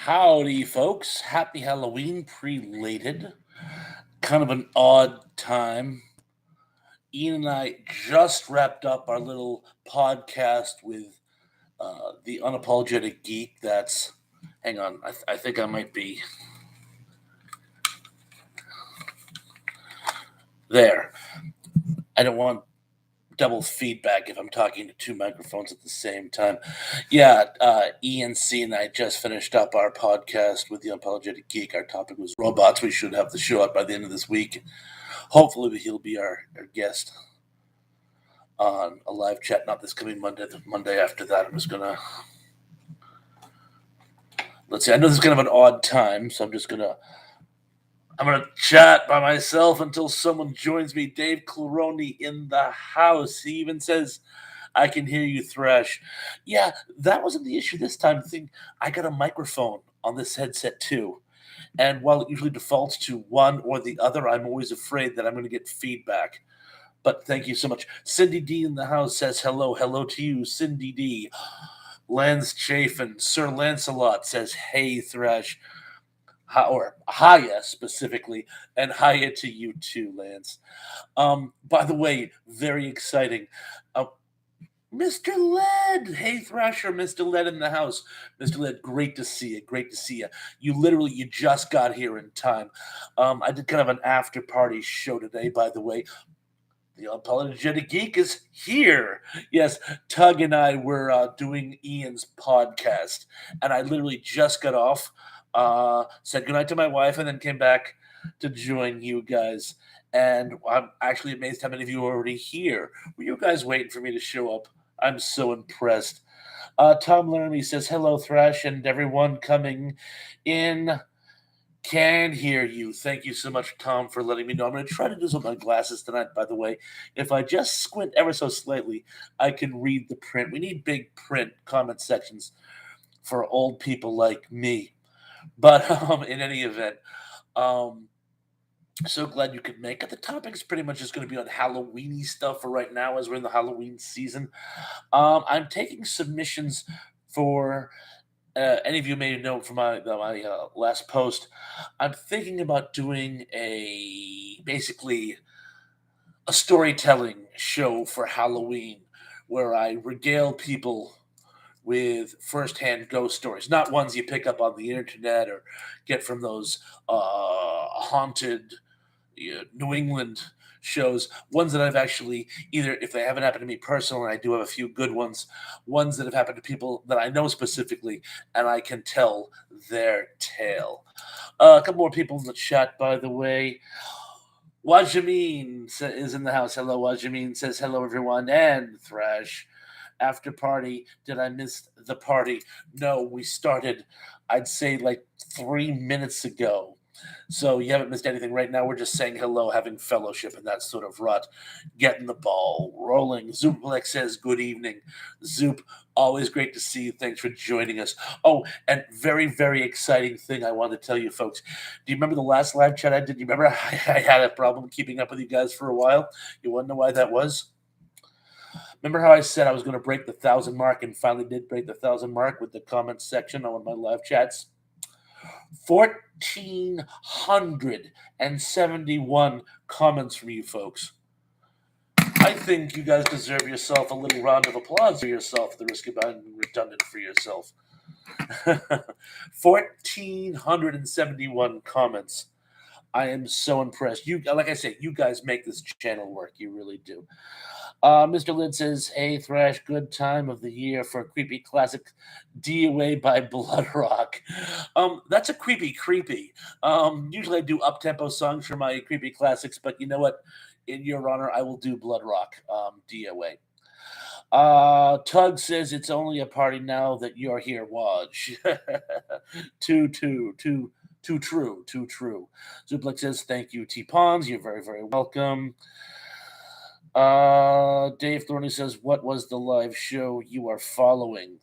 Howdy, folks. Happy Halloween, prelated. Kind of an odd time. Ian and I just wrapped up our little podcast with the Unapologetic Geek. Hang on, I think I might be there. I don't want double feedback if I'm talking to two microphones at the same time. Yeah, ENC and I just finished up our podcast with the Unapologetic Geek. Our topic was robots. We should have the show out by the end of this week. Hopefully, he'll be our guest on a live chat, not this coming Monday, the Monday after that. Let's see, I know this is kind of an odd time, so I'm gonna chat by myself until someone joins me. Dave Claroni in the house. He even says, I can hear you, Thresh. Yeah, that wasn't the issue this time. I got a microphone on this headset too. And while it usually defaults to one or the other, I'm always afraid that I'm going to get feedback. But thank you so much. Cindy D in the house says hello. Hello to you, Cindy D. Lance Chafin, Sir Lancelot says, hey, Thresh. Or hiya specifically, and hiya to you too, Lance. By the way, very exciting. Mr. Led, hey Thrasher, Mr. Led in the house. Mr. Led, great to see you. Great to see you. You just got here in time. I did kind of an after party show today, by the way. The Unapologetic Geek is here. Yes, Tug and I were doing Ian's podcast, and I literally just got off, said goodnight to my wife, and then came back to join you guys. And I'm actually amazed how many of you are already here. Were you guys waiting for me to show up? I'm so impressed. Tom Laramie says, hello, Thrash, and everyone coming in. Can hear you. Thank you so much, Tom, for letting me know. I'm going to try to do this with my glasses tonight, by the way. If I just squint ever so slightly, I can read the print. We need big print comment sections for old people like me. But in any event, so glad you could make it. The topic is pretty much just going to be on Halloweeny stuff for right now as we're in the Halloween season. I'm taking submissions for any of you may know from my last post. I'm thinking about doing basically a storytelling show for Halloween where I regale people with firsthand ghost stories, not ones you pick up on the internet or get from those haunted New England shows, ones that I've actually either, if they haven't happened to me personally, I do have a few good ones that have happened to people that I know specifically, and I can tell their tale. A couple more people in the chat, by the way. Wajamin is in the house. Hello, Wajamin says hello, everyone, and Thrash. After party, did I miss the party? No, we started, I'd say, like 3 minutes ago. So you haven't missed anything right now. We're just saying hello, having fellowship, and that sort of rut. Getting the ball rolling. Zooplex says good evening. Zoop, always great to see you. Thanks for joining us. Oh, and very, very exciting thing I wanted to tell you folks. Do you remember the last live chat I did? You remember I had a problem keeping up with you guys for a while? You want to know why that was? Remember how I said I was going to break the 1,000 mark and finally did break the 1,000 mark with the comments section on one of my live chats? 1,471 comments from you folks. I think you guys deserve yourself a little round of applause for yourself, at the risk of being redundant for yourself. 1,471 comments. I am so impressed. Like I say, you guys make this channel work. You really do. Mr. Lid says, hey, Thrash, good time of the year for a creepy classic DOA by Blood Rock. That's a creepy. Usually I do up-tempo songs for my creepy classics, but you know what? In your honor, I will do Blood Rock, DOA. Tug says, it's only a party now that you're here, Waj. Too true. Zuplex says, thank you, T-Pons. You're very, very welcome. Dave Thorney says, what was the live show you are following?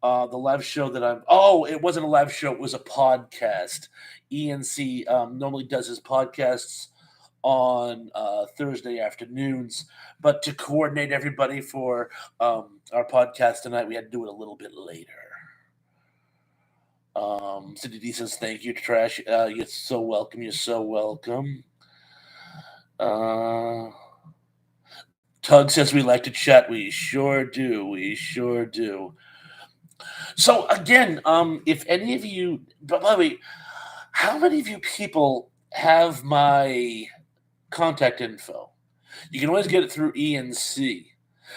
The live show that it wasn't a live show. It was a podcast. ENC normally does his podcasts on Thursday afternoons, but to coordinate everybody for our podcast tonight, we had to do it a little bit later. Cindy D says, thank you, Trash. You're so welcome. You're so welcome. Uh, Tug says we like to chat. We sure do. We sure do. So again, if any of you, but by the way, how many of you people have my contact info? You can always get it through ENC.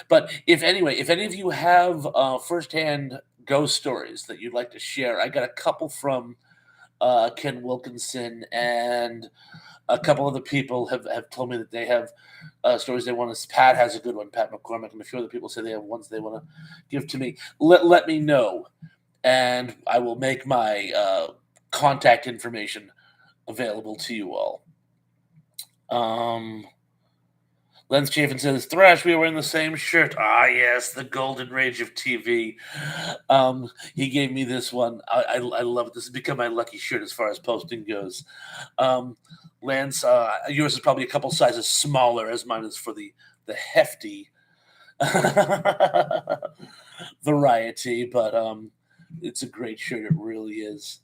But if any of you have firsthand ghost stories that you'd like to share, I got a couple from Ken Wilkinson, and a couple other people have told me that they have stories they want to. Pat has a good one, Pat McCormick, and a few other people say they have ones they want to give to me. Let me know, and I will make my contact information available to you all. Lens Chafin says, Thrash, we were in the same shirt. Ah, yes, the golden rage of TV. He gave me this one. I love it. This has become my lucky shirt as far as posting goes. Lance, yours is probably a couple sizes smaller, as mine is for the hefty variety, but it's a great shirt. It really is.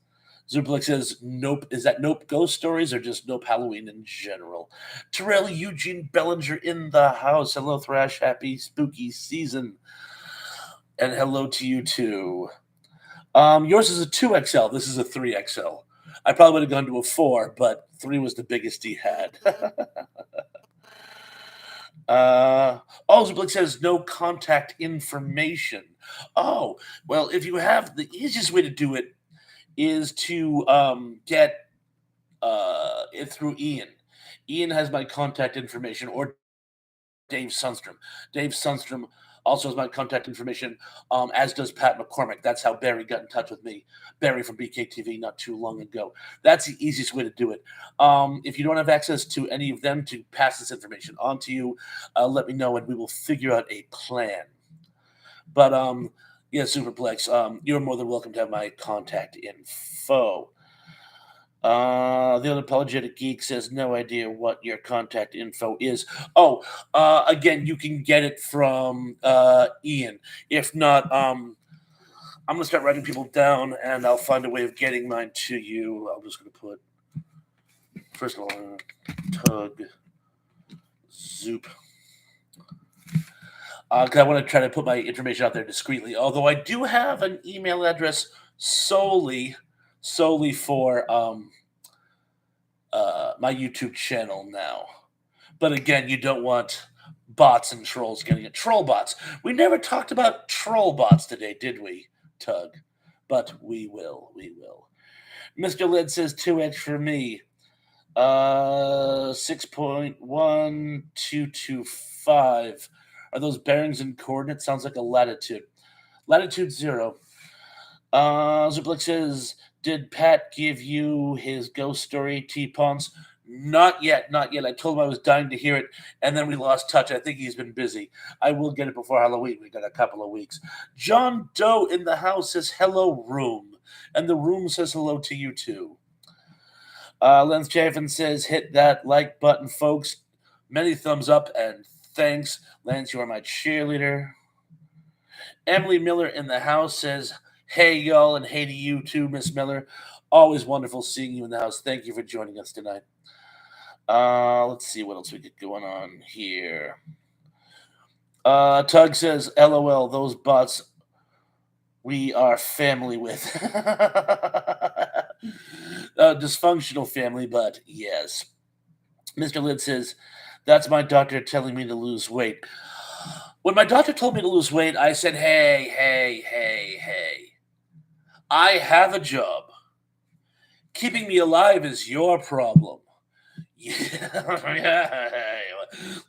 Zuplex says, nope. Is that Nope Ghost Stories or just Nope Halloween in general? Terrell Eugene Bellinger in the house. Hello, Thrash. Happy spooky season. And hello to you, too. Yours is a 2XL. This is a 3XL. I probably would have gone to a 4, but 3 was the biggest he had. Zuplex says, no contact information. Oh, well, if you have, the easiest way to do it is to get it through Ian. Ian has my contact information, or Dave Sundstrom. Dave Sundstrom also has my contact information, as does Pat McCormick. That's how Barry got in touch with me. Barry from BKTV not too long ago. That's the easiest way to do it. If you don't have access to any of them to pass this information on to you, let me know and we will figure out a plan. But yeah, Superplex, you're more than welcome to have my contact info. The Unapologetic Geek says, no idea what your contact info is. Again, you can get it from Ian. If not, I'm going to start writing people down, and I'll find a way of getting mine to you. I'm just going to put, first of all, Tug, Zoop. Because I want to try to put my information out there discreetly. Although I do have an email address solely for my YouTube channel now. But again, you don't want bots and trolls getting it. Troll bots. We never talked about troll bots today, did we, Tug? But we will. Mr. Led says 2x for me. 6.1225. Are those bearings and coordinates? Sounds like a latitude. Latitude 0. Zuplex says, did Pat give you his ghost story, T-Pons? Not yet. I told him I was dying to hear it, and then we lost touch. I think he's been busy. I will get it before Halloween. We got a couple of weeks. John Doe in the house says, hello, room. And the room says hello to you, too. Lance Chaffin says, hit that like button, folks. Many thumbs up, and thanks. Lance, you are my cheerleader. Emily Miller in the house says, hey, y'all, and hey to you, too, Miss Miller. Always wonderful seeing you in the house. Thank you for joining us tonight. Let's see what else we get going on here. Tug says, LOL, those bots we are family with. Dysfunctional family, but yes. Mr. Lid says, that's my doctor telling me to lose weight. When my doctor told me to lose weight, I said, hey. I have a job. Keeping me alive is your problem.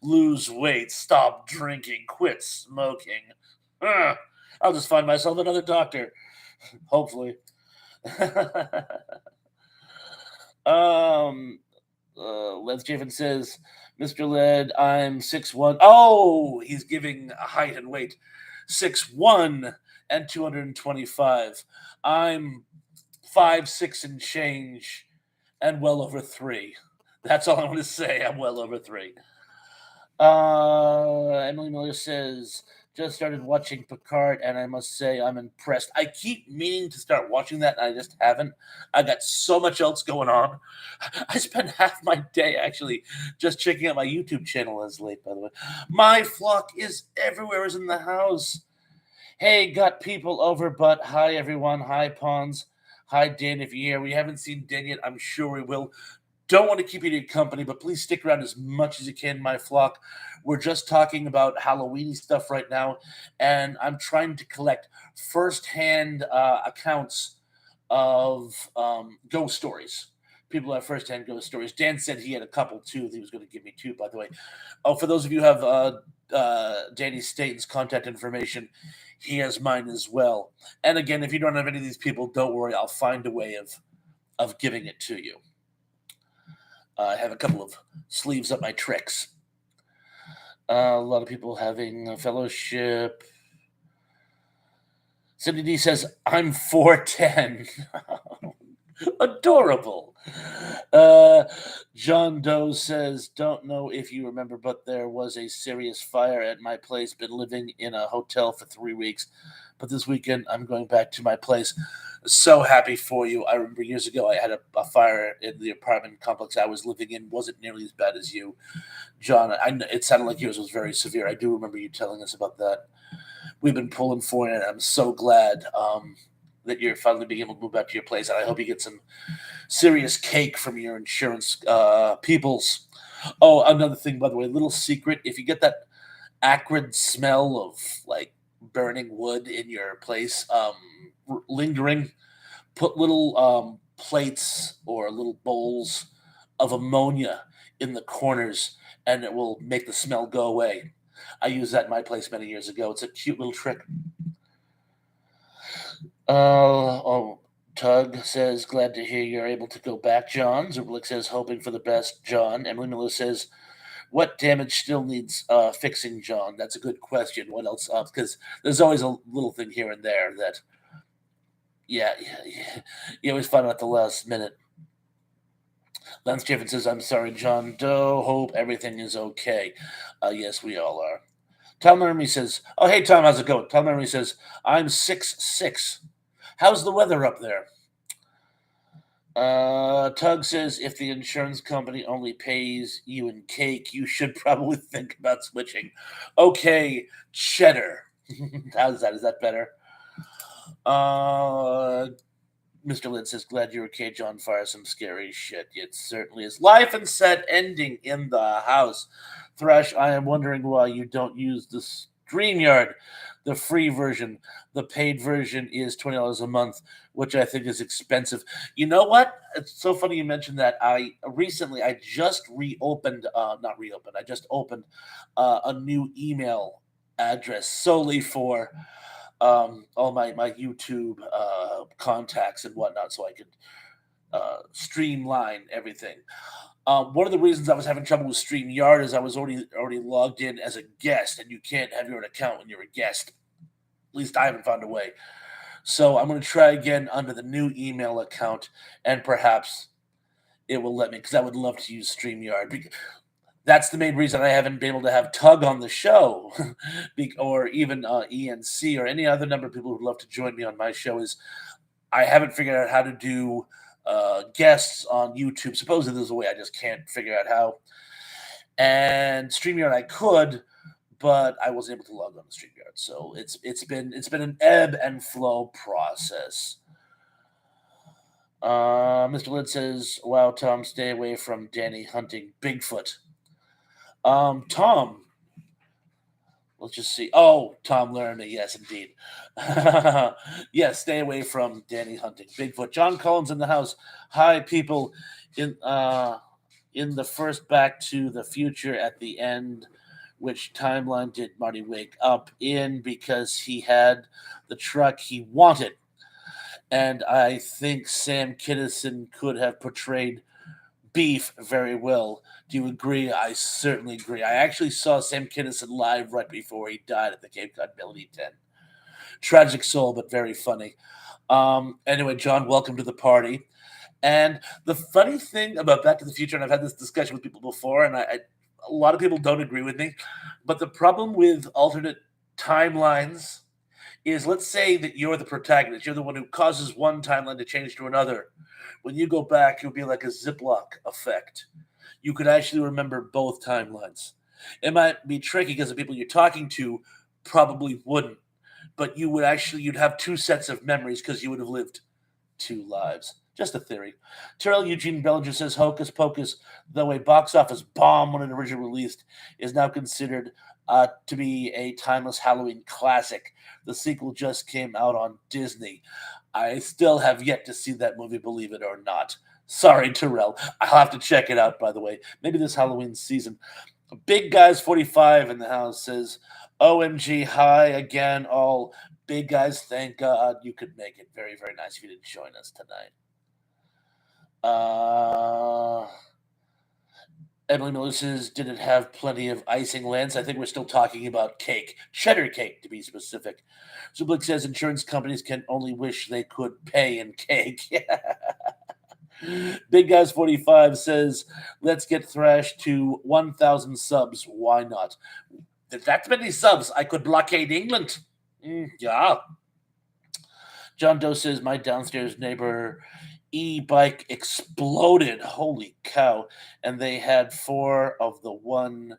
Lose weight, stop drinking, quit smoking. I'll just find myself another doctor. Hopefully. Les Javen says, Mr. Led, I'm 6'1". Oh, he's giving height and weight. 6'1" and 225. I'm 5'6" and change and well over 3. That's all I want to say. I'm well over 3. Emily Miller says, Just started watching Picard, and I must say I'm impressed. I keep meaning to start watching that, and I just haven't. I got so much else going on. I spend half my day actually just checking out my YouTube channel as late, by the way. My flock is everywhere, is in the house. Hey, got people over, but hi everyone. Hi, Pawns. Hi, Dan, if you're here. We haven't seen Dan yet. I'm sure we will. Don't want to keep you in company, but please stick around as much as you can, my flock. We're just talking about Halloweeny stuff right now, and I'm trying to collect firsthand accounts of ghost stories. People have firsthand ghost stories. Dan said he had a couple too. He was going to give me two, by the way. Oh, for those of you who have Danny Staten's contact information, he has mine as well. And again, if you don't have any of these people, don't worry. I'll find a way of giving it to you. I have a couple of sleeves up my tricks. A lot of people having a fellowship. Cindy D says, I'm 4'10. Adorable. John Doe says, don't know if you remember, but there was a serious fire at my place. Been living in a hotel for 3 weeks, but this weekend I'm going back to my place. So happy for you. I remember years ago I had a fire in the apartment complex I was living in. Wasn't nearly as bad as you, John. It sounded like yours was very severe. I do remember you telling us about that. We've been pulling for it, and I'm so glad that you're finally being able to move back to your place. And I hope you get some serious cake from your insurance peoples. Oh, another thing, by the way, little secret: if you get that acrid smell of like burning wood in your place, lingering, put little plates or little bowls of ammonia in the corners, and it will make the smell go away. I used that in my place many years ago. It's a cute little trick. Tug says, glad to hear you're able to go back, John. Zublik says, hoping for the best, John. Emily Miller says, what damage still needs fixing, John? That's a good question. What else? Because there's always a little thing here and there that, yeah, you always find out at the last minute. Lance Jeffin says, I'm sorry, John Doe. Hope everything is okay. Yes, we all are. Tom Laramie says, oh, hey, Tom, how's it going? Tom Laramie says, I'm 6'6". How's the weather up there? Tug says, if the insurance company only pays you in cake, you should probably think about switching. Okay, cheddar. How's that? Is that better? Mr. Lynn says, glad you're okay, John. Fire some scary shit. It certainly is. Life and set ending in the house. Thresh, I am wondering why you don't use the StreamYard, the free version. The paid version is $20 a month, which I think is expensive. You know what? It's so funny you mentioned that. I just reopened, not reopened, I just opened a new email address solely for all my YouTube contacts and whatnot, so I could streamline everything. One of the reasons I was having trouble with StreamYard is I was already logged in as a guest, and you can't have your own account when you're a guest. At least I haven't found a way. So I'm going to try again under the new email account, and perhaps it will let me, because I would love to use StreamYard. That's the main reason I haven't been able to have Tug on the show, or even ENC, or any other number of people who'd love to join me on my show, is I haven't figured out how to do guests on YouTube. Supposedly there's a way, I just can't figure out how. And StreamYard I could, but I wasn't able to log on to StreamYard. So it's been an ebb and flow process. Mr. Lid says, wow, Tom, stay away from Danny hunting Bigfoot. Tom, let's just see. Oh, Tom Laramie, yes, indeed. Yes, stay away from Danny hunting Bigfoot. John Collins in the house. Hi, people. In the first Back to the Future at the end, which timeline did Marty wake up in? Because he had the truck he wanted. And I think Sam Kinison could have portrayed Beef very well. Do you agree? I certainly agree. I actually saw Sam Kinison live right before he died at the Cape Cod Melody 10. Tragic soul, but very funny. Anyway, John, welcome to the party. And the funny thing about Back to the Future, and I've had this discussion with people before, and a lot of people don't agree with me, but the problem with alternate timelines is, let's say that you're the protagonist, you're the one who causes one timeline to change to another. When you go back, you'll be like a Ziploc effect. You could actually remember both timelines. It might be tricky because the people you're talking to probably wouldn't, but you'd have two sets of memories because you would have lived two lives. Just a theory. Terrell Eugene Bellinger says Hocus Pocus, though a box office bomb when it originally released, is now considered to be a timeless Halloween classic. The sequel just came out on Disney. I still have yet to see that movie, believe it or not. Sorry, Terrell. I'll have to check it out, by the way. Maybe this Halloween season. Big Guys 45 in the house says, OMG, hi again, all big guys. Thank God you could make it. Very, very nice of you to join us tonight. Emily Miller says, did it have plenty of icing, Lance? I think we're still talking about cake. Cheddar cake, to be specific. Zublik says insurance companies can only wish they could pay in cake. Big Guys 45 says, let's get Thrash to 1,000 subs. Why not? If that many subs, I could blockade England. Yeah. John Doe says, my downstairs neighbor e-bike exploded. Holy cow. And they had 4 of the one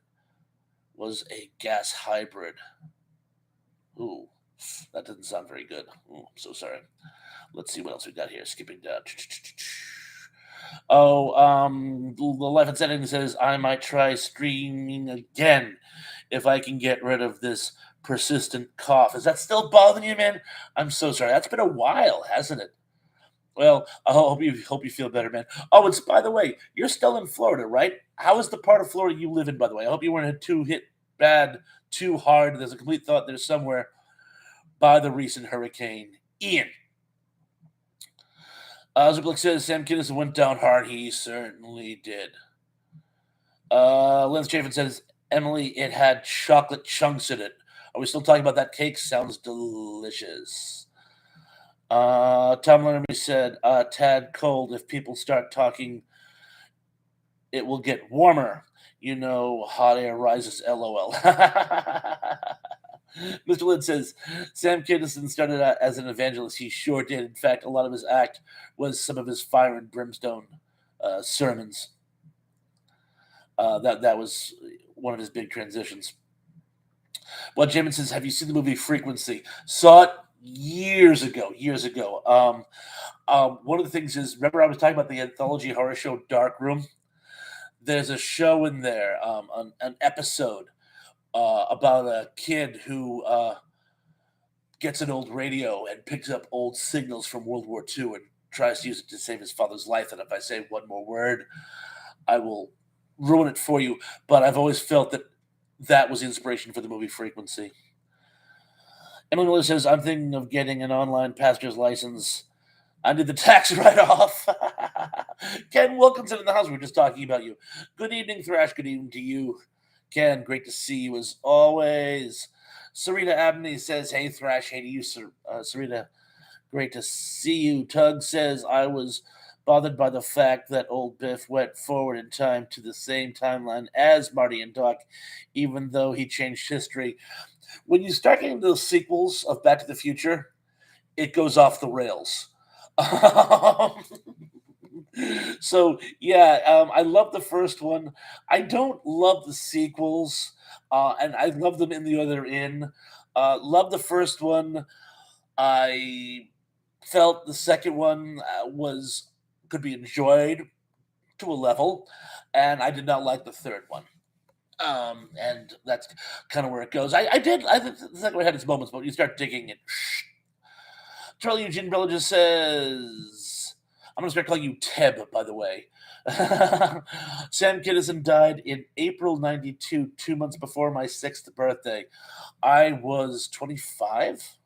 was a gas hybrid. Ooh, that doesn't sound very good. Ooh, I'm so sorry. Let's see what else we got here. Skipping down. The Life and Setting says, I might try streaming again if I can get rid of this persistent cough. Is that still bothering you, man? I'm so sorry. That's been a while, hasn't it? Well, I hope you feel better, man. Oh, it's, by the way, you're still in Florida, right? How is the part of Florida you live in, by the way? I hope you weren't too hit bad, too hard. There's a complete thought there somewhere by the recent Hurricane Ian. Zublik says Sam Kinison went down hard. He certainly did. Lance Chafin says, Emily, it had chocolate chunks in it. Are we still talking about that cake? Sounds delicious. Tom Lermy said, tad cold. If people start talking, it will get warmer. You know, hot air rises, LOL. Mr. Lynn says, Sam Kinison started out as an evangelist. He sure did. In fact, a lot of his act was some of his fire and brimstone sermons. That was one of his big transitions. Well, Jamin says, have you seen the movie Frequency? Saw it years ago. One of the things is, remember I was talking about the anthology horror show Dark Room? There's a show in there, an episode about a kid who gets an old radio and picks up old signals from World War II and tries to use it to save his father's life. And if I say one more word, I will ruin it for you. But I've always felt that was inspiration for the movie Frequency. Emily Miller says, I'm thinking of getting an online pastor's license. I did the tax write-off. Ken Wilkinson in the house. We were just talking about you. Good evening, Thrash. Good evening to you. Ken, great to see you as always. Serena Abney says, hey, Thrash. Hey to you, Serena. Great to see you. Tug says, I was bothered by the fact that old Biff went forward in time to the same timeline as Marty and Doc, even though he changed history. When you start getting those sequels of Back to the Future, it goes off the rails. So, yeah, I love the first one. I don't love the sequels, and I love them in the order they're in. Love the first one. I felt the second one could be enjoyed to a level, and I did not like the third one. And that's kind of where it goes. I think the second one had its moments, but when you start digging it. Charlie Eugene Bella just says, I'm going to start calling you Teb, by the way. Sam Kinison died in April 92, 2 months before my 6th birthday. I was 25,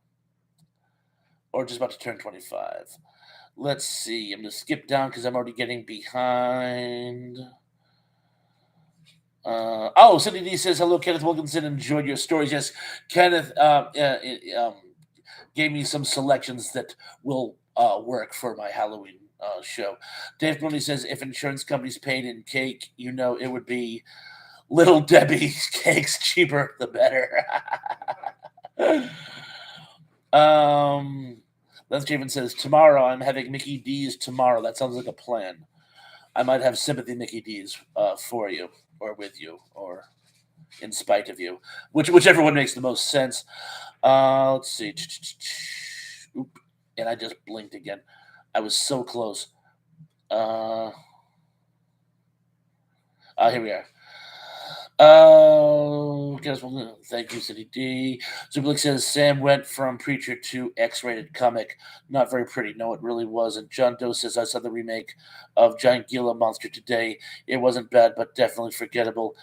or just about to turn 25. Let's see. I'm going to skip down because I'm already getting behind. Cindy D says, hello, Kenneth Wilkinson. Enjoyed your stories. Yes, Kenneth gave me some selections that will work for my Halloween show. Dave Mooney says, if insurance companies paid in cake, it would be Little Debbie cakes. Cheaper, the better. um, Lance Javen says, tomorrow I'm having Mickey D's tomorrow. That sounds like a plan. I might have sympathy Mickey D's for you or with you or in spite of you, whichever one makes the most sense. Let's see. Oop. And I just blinked again. I was so close. Here we are. Thank you, City D. Zublik says Sam went from preacher to X-rated comic. Not very pretty. No, it really wasn't. John Doe says I saw the remake of Giant Gila Monster today. It wasn't bad, but definitely forgettable.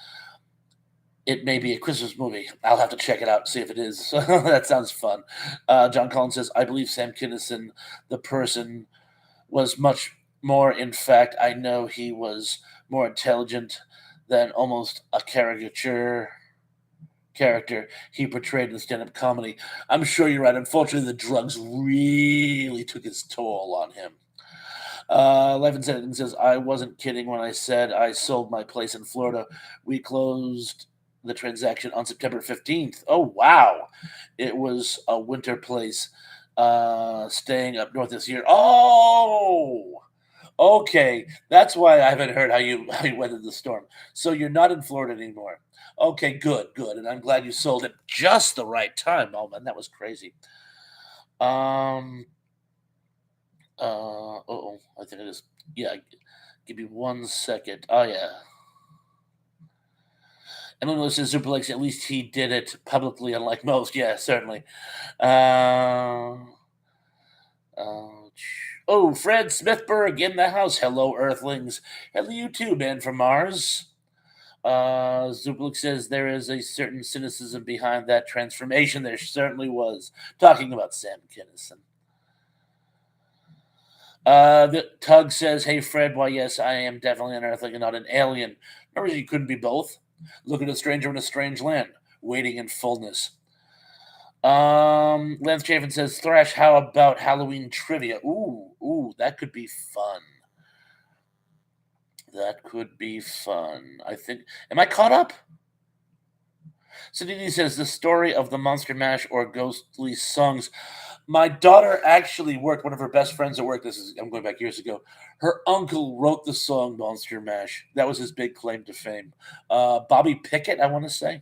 It may be a Christmas movie. I'll have to check it out, see if it is. That sounds fun. John Collins says, I believe Sam Kinison, the person, was much more. In fact, I know he was more intelligent than almost a caricature character he portrayed in stand-up comedy. I'm sure you're right. Unfortunately, the drugs really took its toll on him. Levin says, I wasn't kidding when I said I sold my place in Florida. We closed the transaction on September 15th. Oh, wow. It was a winter place staying up north this year. Oh, okay. That's why I haven't heard how you weathered the storm. So you're not in Florida anymore. Okay, good. And I'm glad you sold it just the right time. Oh, man, that was crazy. I think it is. Yeah, give me 1 second. Oh, yeah. Emily says Super Lakes, at least he did it publicly, unlike most. Yeah, certainly. Fred Smithberg in the house. Hello, Earthlings. Hello, you too, man from Mars. Zublik says there is a certain cynicism behind that transformation. There certainly was. Talking about Sam Kinison. The Tug says, hey, Fred, why, yes, I am definitely an Earthling and not an alien. Remember, you couldn't be both. Look at a stranger in a strange land, waiting in fullness. Lance Chafin says, Thrash, how about Halloween trivia? Ooh, that could be fun. That could be fun. I think. Am I caught up? Sidney says, the story of the Monster Mash or Ghostly Songs. My daughter actually worked, one of her best friends at work, I'm going back years ago. Her uncle wrote the song Monster Mash. That was his big claim to fame. Bobby Pickett, I want to say.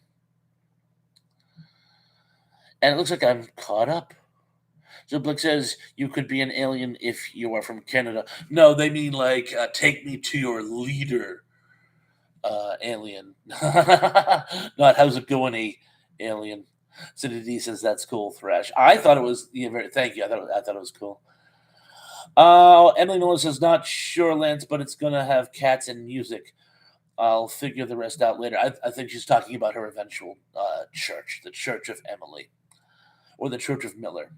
And it looks like I'm caught up. Zublik says, you could be an alien if you are from Canada. No, they mean like, take me to your leader, alien. Not how's it going, alien. Cindy D says, that's cool, Thrash. I thought it was, thank you. I thought it was cool. Emily Miller says, not sure, Lance, but it's going to have cats and music. I'll figure the rest out later. I think she's talking about her eventual church, the Church of Emily, or the Church of Miller.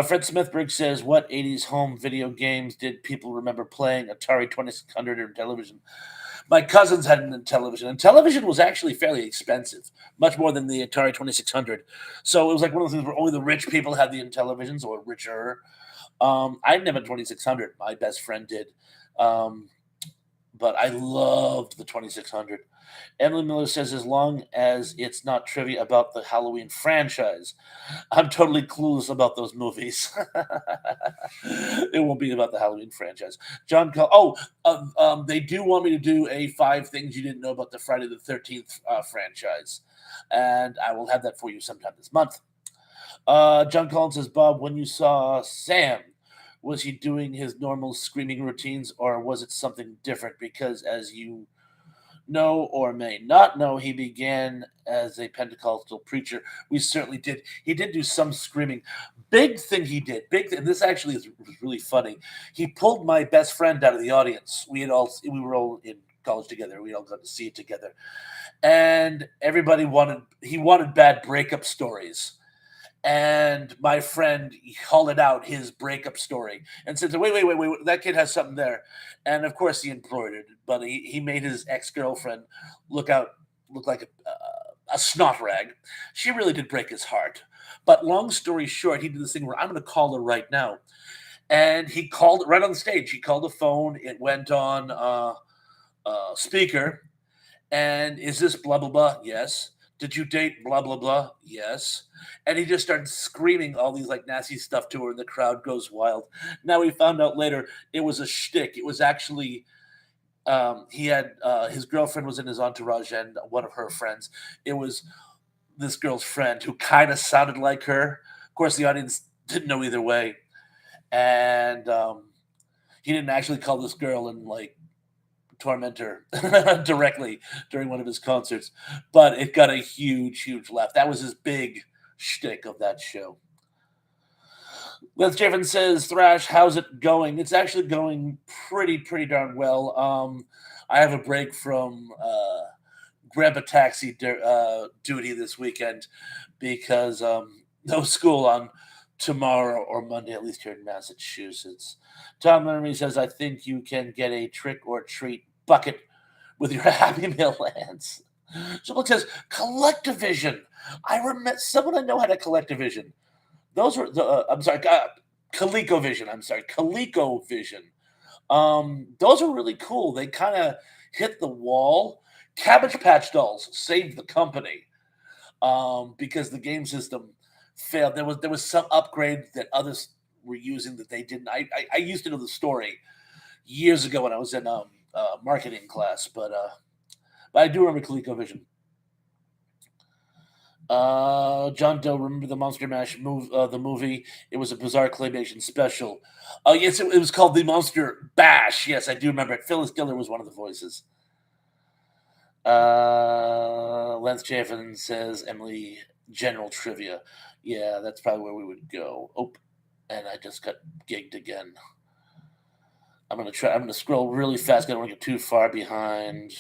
Fred Smithberg says, what 80s home video games did people remember playing? Atari 2600 or television? My cousins had a television, and television was actually fairly expensive, much more than the Atari 2600. So it was like one of those things where only the rich people had the televisions, or richer. I didn't have a 2600. My best friend did. But I loved the 2600. Emily Miller says, as long as it's not trivia about the Halloween franchise, I'm totally clueless about those movies. It won't be about the Halloween franchise. John, they do want me to do a 5 things you didn't know about the Friday the 13th franchise, and I will have that for you sometime this month. John Collins says, Bob, when you saw Sam, was he doing his normal screaming routines, or was it something different? Because as you know or may not know, he began as a Pentecostal preacher. We certainly did. He did do some screaming. Big thing he did. This actually was really funny. He pulled my best friend out of the audience. We were all in college together. We all got to see it together, and everybody wanted bad breakup stories. And my friend hollered out his breakup story and said, wait, that kid has something there. And of course he embroidered, but he made his ex-girlfriend look like a snot rag. She really did break his heart. But long story short, he did this thing where I'm going to call her right now. And he called right on the stage. He called the phone. It went on speaker. And is this blah, blah, blah? Yes. Did you date blah blah blah? Yes. And he just started screaming all these like nasty stuff to her, and the crowd goes wild. Now we found out later it was a shtick. It was actually he had his girlfriend was in his entourage and one of her friends. It was this girl's friend who kind of sounded like her. Of course, the audience didn't know either way, and he didn't actually call this girl and like torment her directly during one of his concerts, but it got a huge laugh. That was his big shtick of that show. Les Jeffin says, Thrash, how's it going? It's actually going pretty darn well. I have a break from grab a taxi duty this weekend because no school on tomorrow or Monday, at least here in Massachusetts. Tom Leary says, I think you can get a trick or treat bucket with your Happy Meal lands. Someone says, Collectivision. I remember someone I know had a Collectivision. Those were the, I'm sorry, ColecoVision. I'm sorry, ColecoVision. Those are really cool. They kind of hit the wall. Cabbage Patch Dolls saved the company because the game system failed. There was some upgrade that others were using that they didn't. I used to know the story years ago when I was in marketing class, but I do remember ColecoVision. John Doe, remember the Monster Mash the movie? It was a bizarre claymation special. Oh, yes, it was called the Monster Bash. Yes, I do remember it. Phyllis Diller was one of the voices. Lance Chaffin says, Emily, general trivia. Yeah, that's probably where we would go. Oh, and I just got gigged again. I'm gonna scroll really fast. I don't want to get too far behind.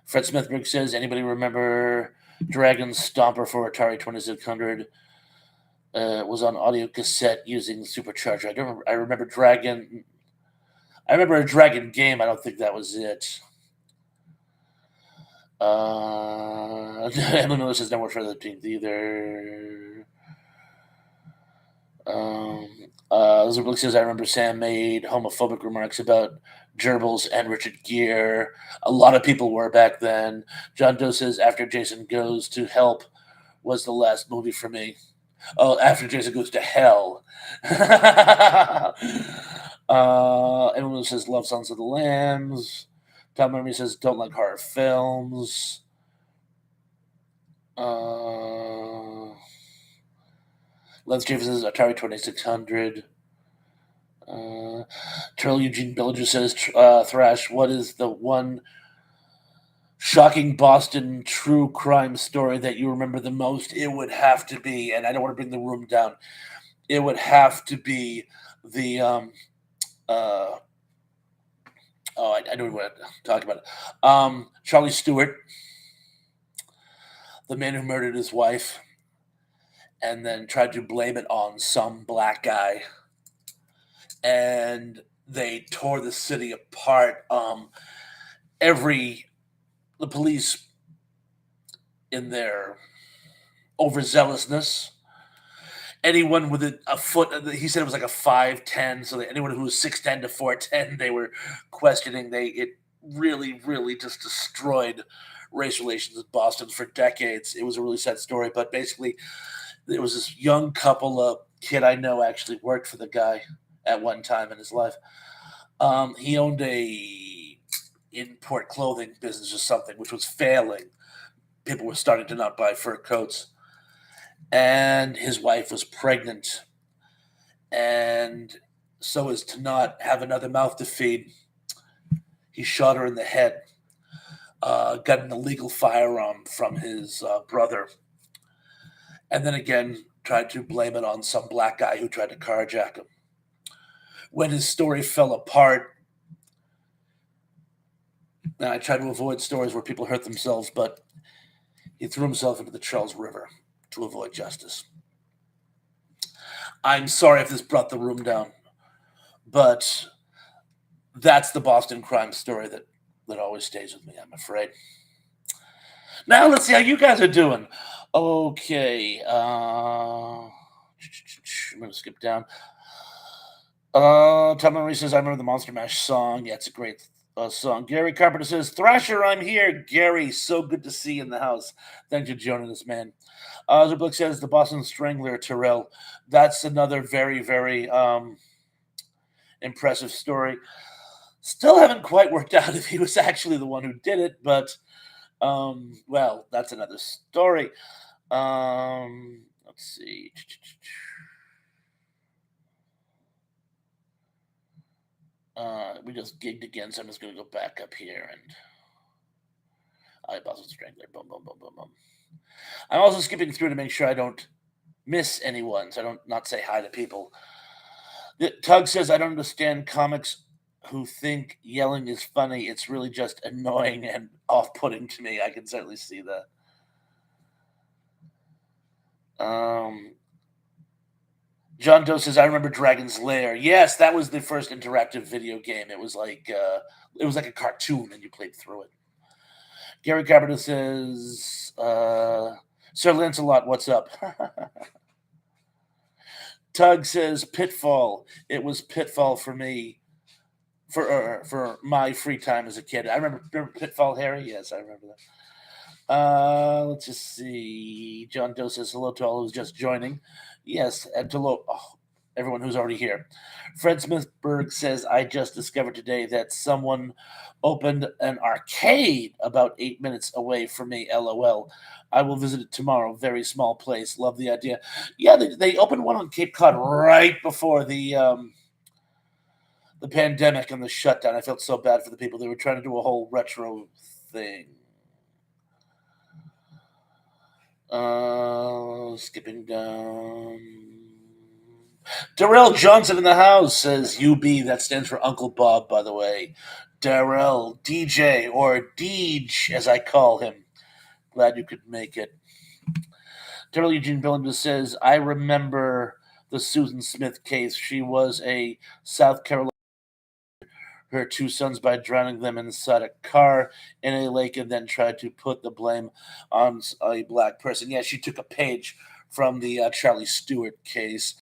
Fred Smithberg says, anybody remember Dragon Stomper for Atari 2600? Was on audio cassette using Supercharger. I remember Dragon. I remember a Dragon game. I don't think that was it. Emily Miller says no more for the 13th either. Elizabeth says I remember Sam made homophobic remarks about gerbils and Richard Gere. A lot of people were back then. John Doe says After Jason Goes to Help was the last movie for me. Oh, After Jason Goes to Hell. Everyone says Love Songs of the Lambs. Tom Murray says don't like horror films. Lance James says Atari 2600. Turtle Eugene Billinger says Thrash, what is the one shocking Boston true crime story that you remember the most? It would have to be, and I don't want to bring the room down, it would have to be the I don't even want to talk about it. Charlie Stewart, the man who murdered his wife and then tried to blame it on some black guy. And they tore the city apart. The police, in their overzealousness, anyone with a foot, he said it was like a 5'10", so that anyone who was 6'10" to 4'10", they were questioning. It really just destroyed race relations in Boston for decades. It was a really sad story, but basically, there was this young couple, a kid I know actually worked for the guy at one time in his life. He owned a import clothing business or something, which was failing. People were starting to not buy fur coats. And his wife was pregnant. And so as to not have another mouth to feed, he shot her in the head. Got an illegal firearm from his brother. And then again, tried to blame it on some black guy who tried to carjack him. When his story fell apart, and I try to avoid stories where people hurt themselves, but he threw himself into the Charles River to avoid justice. I'm sorry if this brought the room down, but that's the Boston crime story that always stays with me, I'm afraid. Now let's see how you guys are doing. Okay. I'm going to skip down. Tom Marie says, I remember the Monster Mash song. Yeah, it's a great song. Gary Carpenter says, Thrasher, I'm here. Gary, so good to see you in the house. Thanks for joining us, man. Zerblick says, the Boston Strangler, Terrell. That's another very, very impressive story. Still haven't quite worked out if he was actually the one who did it, but, well, that's another story. Let's see. We just gigged again, so I'm just going to go back up here and I Boston Strangler. Boom, boom, boom, boom, boom. I'm also skipping through to make sure I don't miss anyone, so I don't not say hi to people. Tug says, I don't understand comics who think yelling is funny. It's really just annoying and off-putting to me. I can certainly see that. John Doe says, I remember Dragon's Lair. Yes, that was the first interactive video game. It was like a cartoon and you played through it. Gary Carpenter says, Sir Lancelot, what's up? Tug says, Pitfall. It was Pitfall for me for my free time as a kid. I remember Pitfall, Harry? Yes, I remember that. Let's just see. John Doe says, hello to all who's just joining. Yes, and to everyone who's already here. Fred Smithberg says, I just discovered today that someone opened an arcade about 8 minutes away from me. LOL. I will visit it tomorrow. Very small place. Love the idea. Yeah, they opened one on Cape Cod right before the pandemic and the shutdown. I felt so bad for the people. They were trying to do a whole retro thing. Skipping down. Darrell Johnson in the house says UB. That stands for Uncle Bob, by the way. Darrell, DJ, or Deej, as I call him. Glad you could make it. Darrell Eugene Billington says, I remember the Susan Smith case. She was a South Carolina her two sons by drowning them inside a car in a lake and then tried to put the blame on a black person. Yeah, she took a page from the Charlie Stewart case.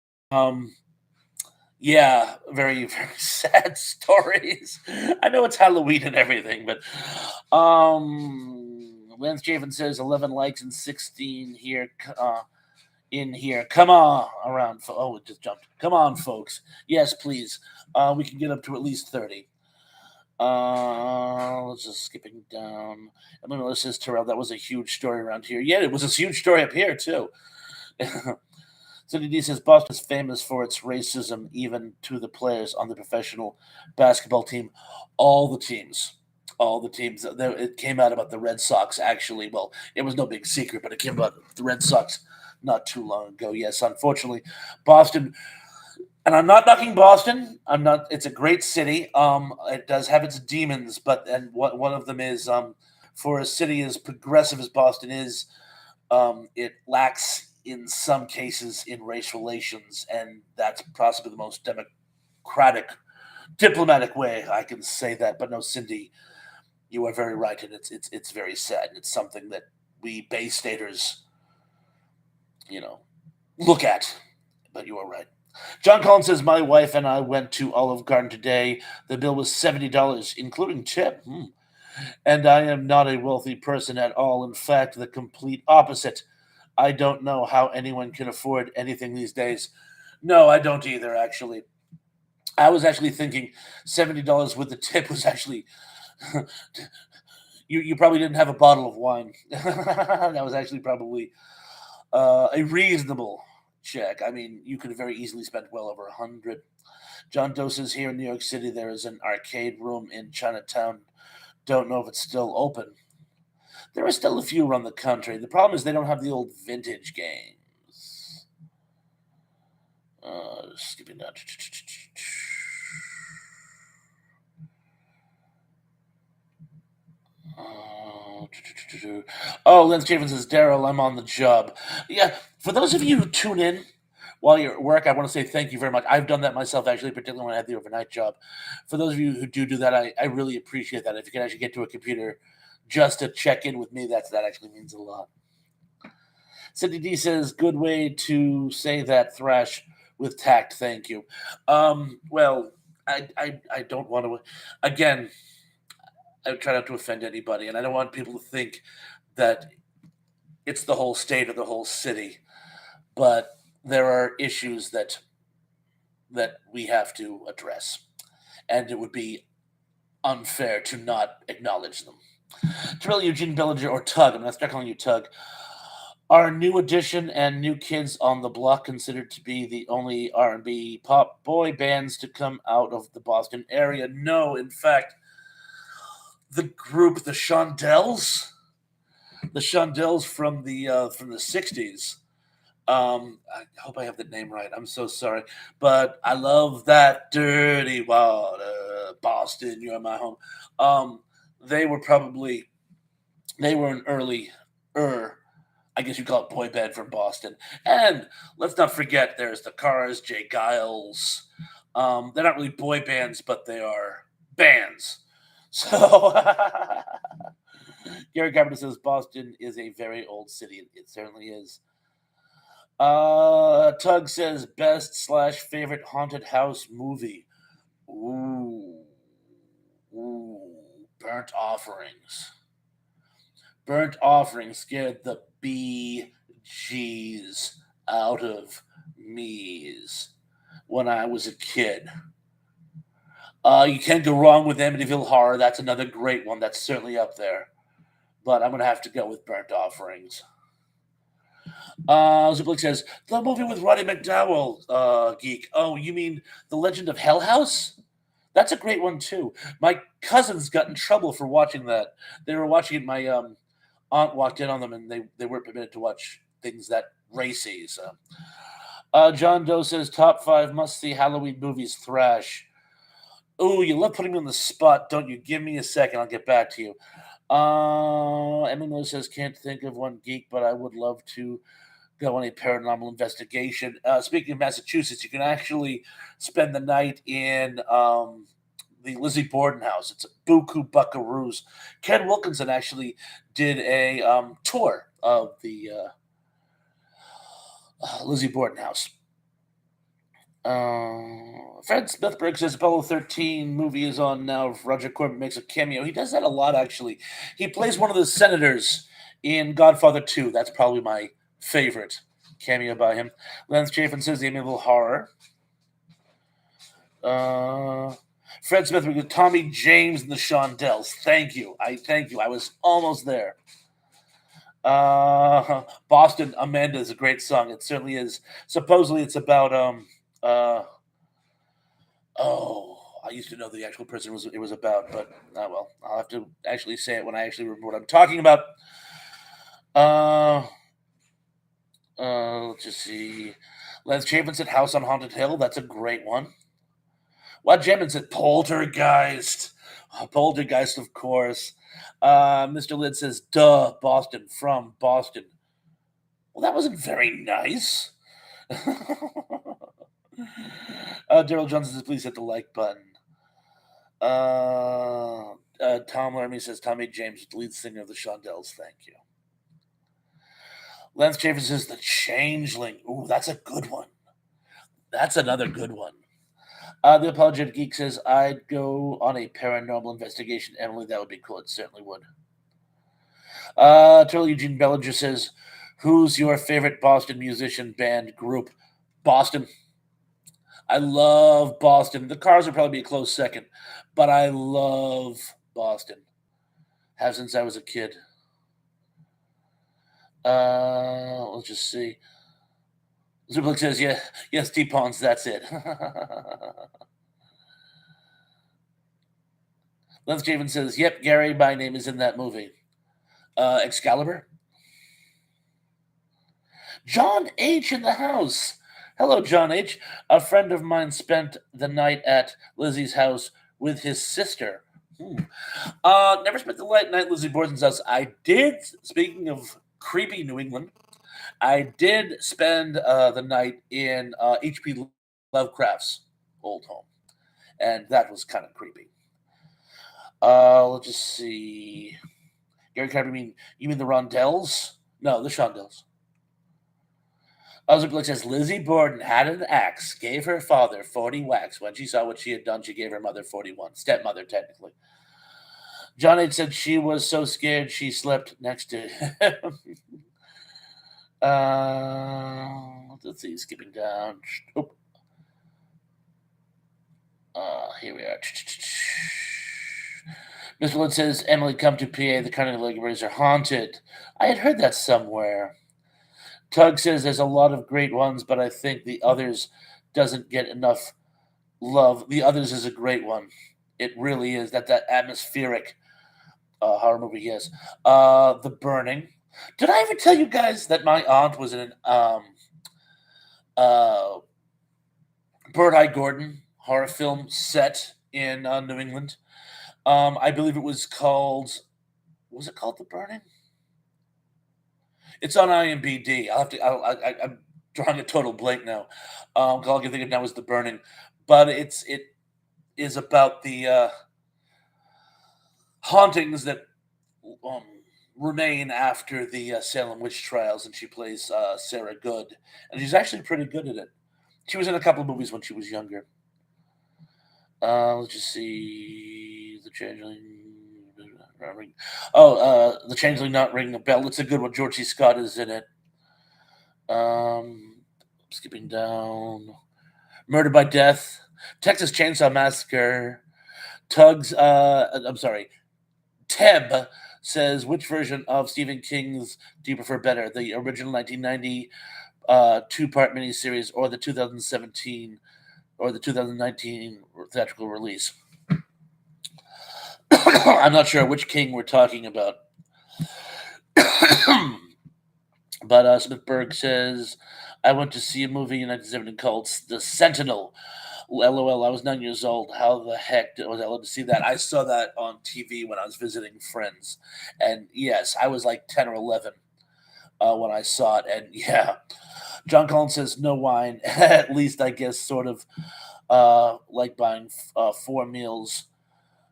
Yeah, very, very sad stories. I know it's Halloween and everything, but Lance Javen says 11 likes and 16 here in here. Come on around. Oh, it just jumped. Come on, folks. Yes, please. We can get up to at least 30. Let's just skipping down. Emily Miller says, Terrell, that was a huge story around here. Yeah, it was a huge story up here, too. Cindy D says, Boston is famous for its racism, even to the players on the professional basketball team. All the teams. It came out about the Red Sox, actually. Well, it was no big secret, but it came about the Red Sox not too long ago. Yes, unfortunately, Boston. And I'm not knocking Boston. I'm not. It's a great city. It does have its demons, but one of them is for a city as progressive as Boston is, it lacks in some cases in race relations, and that's possibly the most democratic, diplomatic way I can say that. But no, Cindy, you are very right, and it's very sad. It's something that we Bay Staters, look at. But you are right. John Collins says, my wife and I went to Olive Garden today. The bill was $70, including tip. And I am not a wealthy person at all. In fact, the complete opposite. I don't know how anyone can afford anything these days. No, I don't either, actually. I was actually thinking $70 with the tip was actually... you probably didn't have a bottle of wine. That was actually probably a reasonable check. I mean, you could have very easily spent well over 100. John Doe says here in New York City there is an arcade room in Chinatown. Don't know if it's still open. There are still a few around the country. The problem is they don't have the old vintage games. Skipping down. Oh, Lance Chafin says, Daryl, I'm on the job. Yeah, for those of you who tune in while you're at work, I want to say thank you very much. I've done that myself, actually, particularly when I had the overnight job. For those of you who do that, I really appreciate that. If you can actually get to a computer just to check in with me, that actually means a lot. Cindy D says, good way to say that, Thrash, with tact. Thank you. Well, I don't want to... Again, I try not to offend anybody, and I don't want people to think that it's the whole state or the whole city. But there are issues that we have to address, and it would be unfair to not acknowledge them. Terrell Eugene Bellinger or Tug, I'm going to start calling you Tug. Are New Edition and New Kids on the Block considered to be the only R&B pop boy bands to come out of the Boston area? No, in fact, the group the Shondells from the '60s. I hope I have the name right. I'm so sorry, but I love that dirty water, Boston. You're my home. Um, they were probably they were an early, er, I guess you call it boy band from Boston. And let's not forget, there's the Cars, Jay Giles. They're not really boy bands, but they are bands. So Gary Carpenter says Boston is a very old city. It certainly is. Tug says best slash favorite haunted house movie. Ooh, ooh, Burnt Offerings. Burnt Offerings scared the BGs out of me's when I was a kid. You can't go wrong with Amityville Horror. That's another great one. That's certainly up there. But I'm gonna have to go with Burnt Offerings. Ziplik says the movie with Roddy McDowell, geek. Oh, you mean The Legend of Hell House? That's a great one too. My cousins got in trouble for watching that. They were watching it. My aunt walked in on them, and they weren't permitted to watch things that racy. So, John Doe says top 5 must see Halloween movies. Thrash. Oh, you love putting me on the spot, don't you? Give me a second. I'll get back to you. Emily says can't think of one geek, but I would love to go on a paranormal investigation. Speaking of Massachusetts, you can actually spend the night in the Lizzie Borden house. It's a Buku Buckaroos. Ken Wilkinson actually did a tour of the Lizzie Borden house. Fred Smithberg says Apollo 13 movie is on now. Roger Corbett makes a cameo. He does that a lot, actually. He plays one of the senators in Godfather 2. That's probably my favorite cameo by him. Lance Chafin says the Amiable Horror. Fred Smith with Tommy James and the Shondells. Thank you. I was almost there. Boston Amanda is a great song. It certainly is. Supposedly it's about I used to know the actual person it was about, but well, I'll have to actually say it when I actually remember what I'm talking about. Let's just see. Lance Chapin said House on Haunted Hill. That's a great one. What Jemin said Poltergeist. Poltergeist, of course. Mr. Lid says, duh, Boston, from Boston. Well, that wasn't very nice. Daryl Johnson says, please hit the like button. Tom Laramie says, Tommy James, lead singer of the Shondells. Thank you. Lance Chafin says, The Changeling. Ooh, that's a good one. That's another good one. The Apologetic Geek says, I'd go on a paranormal investigation. Emily, that would be cool. It certainly would. Turtle Eugene Bellinger says, who's your favorite Boston musician band group? Boston. I love Boston. The Cars would probably be a close second, but I love Boston. Have since I was a kid. Let's just see. Zublik says, yeah, yes, T-Pawns, that's it. Lance Javen says, yep, Gary, my name is in that movie. Excalibur. John H. in the house. Hello, John H. A friend of mine spent the night at Lizzie's house with his sister. Never spent the night at Lizzie Borden's house. I did, speaking of creepy New England, I did spend the night in H.P. Lovecraft's old home, and that was kind of creepy. Let's just see. Gary Carter, you mean the Rondells? No, the Shondells. Ozzy says Lizzie Borden had an axe, gave her father 40 whacks. When she saw what she had done, she gave her mother 41. Stepmother, technically. John H said she was so scared she slept next to him. Let's see, skipping down. Oh, here we are. Miss Wood says, Emily, come to PA. The Carnegie Libraries are haunted. I had heard that somewhere. Tug says there's a lot of great ones, but I think the others doesn't get enough love. The others is a great one. It really is. That atmospheric horror movie. Yes. The Burning. Did I ever tell you guys that my aunt was in an uh, Bird Eye Gordon horror film set in New England? I believe it was called. Was it called The Burning? It's on IMDb. I'll have to. I'm drawing a total blank now. All I can think of now is The Burning, but it is about the hauntings that um, remain after the Salem witch trials, and she plays Sarah Good, and she's actually pretty good at it. She was in a couple of movies when she was younger. Let's just see the Changeling. The Changeling not ringing a bell. It's a good one. George C. Scott is in it. Skipping down. Murder by Death. Texas Chainsaw Massacre. Tugs. I'm sorry. Teb says, which version of Stephen King's do you prefer better? The original 1990 two-part miniseries or the 2017 or the 2019 theatrical release? I'm not sure which King we're talking about. But Smithberg says, I went to see a movie in 1970 called The Sentinel. LOL, I was 9 years old. How the heck was I allowed to see that? I saw that on TV when I was visiting friends. And yes, I was like 10 or 11 when I saw it. And yeah, John Collins says, no wine. At least, I guess, sort of like buying 4 meals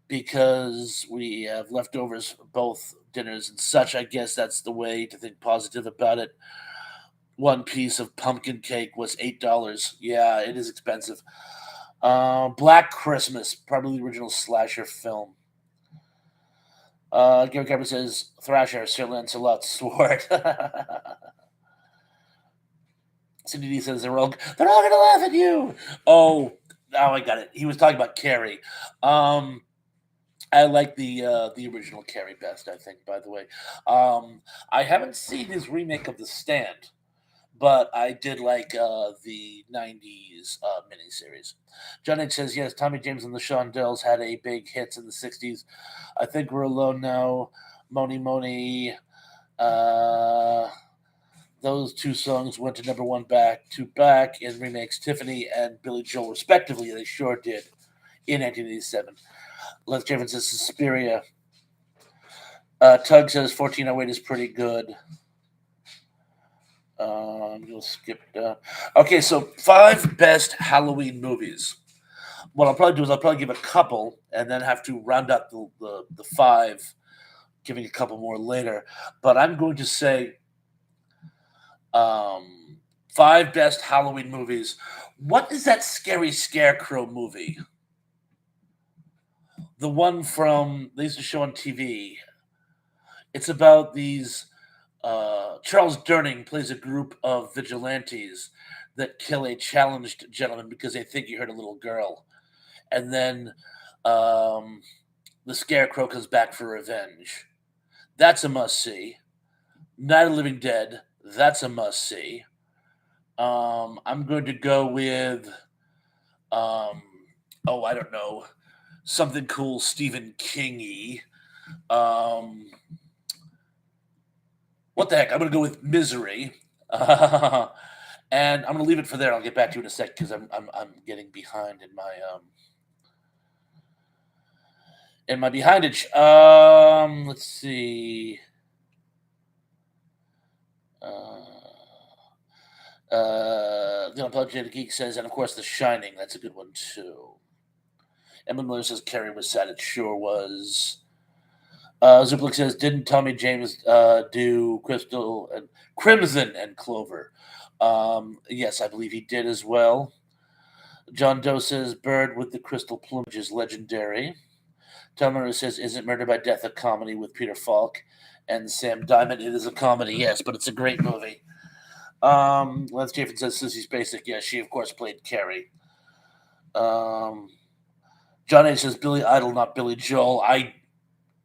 because we have leftovers for both dinners and such. I guess that's the way to think positive about it. One piece of pumpkin cake was $8. Yeah, it is expensive. Black Christmas, probably the original slasher film. Gary Carver says Thrasher, Sir Lancelot's sword. Cindy D says they're all gonna laugh at you. Oh, now I got it. He was talking about Carrie. I like the original Carrie best, I think, by the way. I haven't seen his remake of The Stand, but I did like the 90s miniseries. John H says, yes, Tommy James and the Shondells had a big hits in the 60s. I think we're alone now. Moni Moni. Those two songs went to number one back to back in remakes Tiffany and Billy Joel, respectively. They sure did in 1987. Les Jevons says Suspiria. Tug says 1408 is pretty good. You'll skip down. Okay, so 5 best Halloween movies. What I'll probably do is I'll probably give a couple and then have to round up the 5, giving a couple more later. But I'm going to say 5 best Halloween movies. What is that scary scarecrow movie? The one from they used to show on TV. It's about these. Charles Durning plays a group of vigilantes that kill a challenged gentleman because they think he hurt a little girl, and then the scarecrow comes back for revenge. That's a must see. Night of the Living Dead. That's a must see. I'm going to go with I don't know, something cool Stephen King-y. What the heck? I'm going to go with Misery. And I'm going to leave it for there. I'll get back to you in a sec because I'm getting behind in my behindage. Let's see. The Unapologetic Geek says, and of course, The Shining. That's a good one too. Emma Miller says Carrie was sad. It sure was. Zuplik says, didn't Tommy James do Crystal and Crimson and Clover? Yes, I believe he did as well. John Doe says, Bird with the crystal plumage is legendary. Tom says, "Isn't Murder by Death a comedy with Peter Falk and Sam Diamond?" It is a comedy, yes, but it's a great movie. Lance Chafin says Sissy Spacek. Yes, she of course played Carrie. John A says Billy Idol, not Billy Joel. I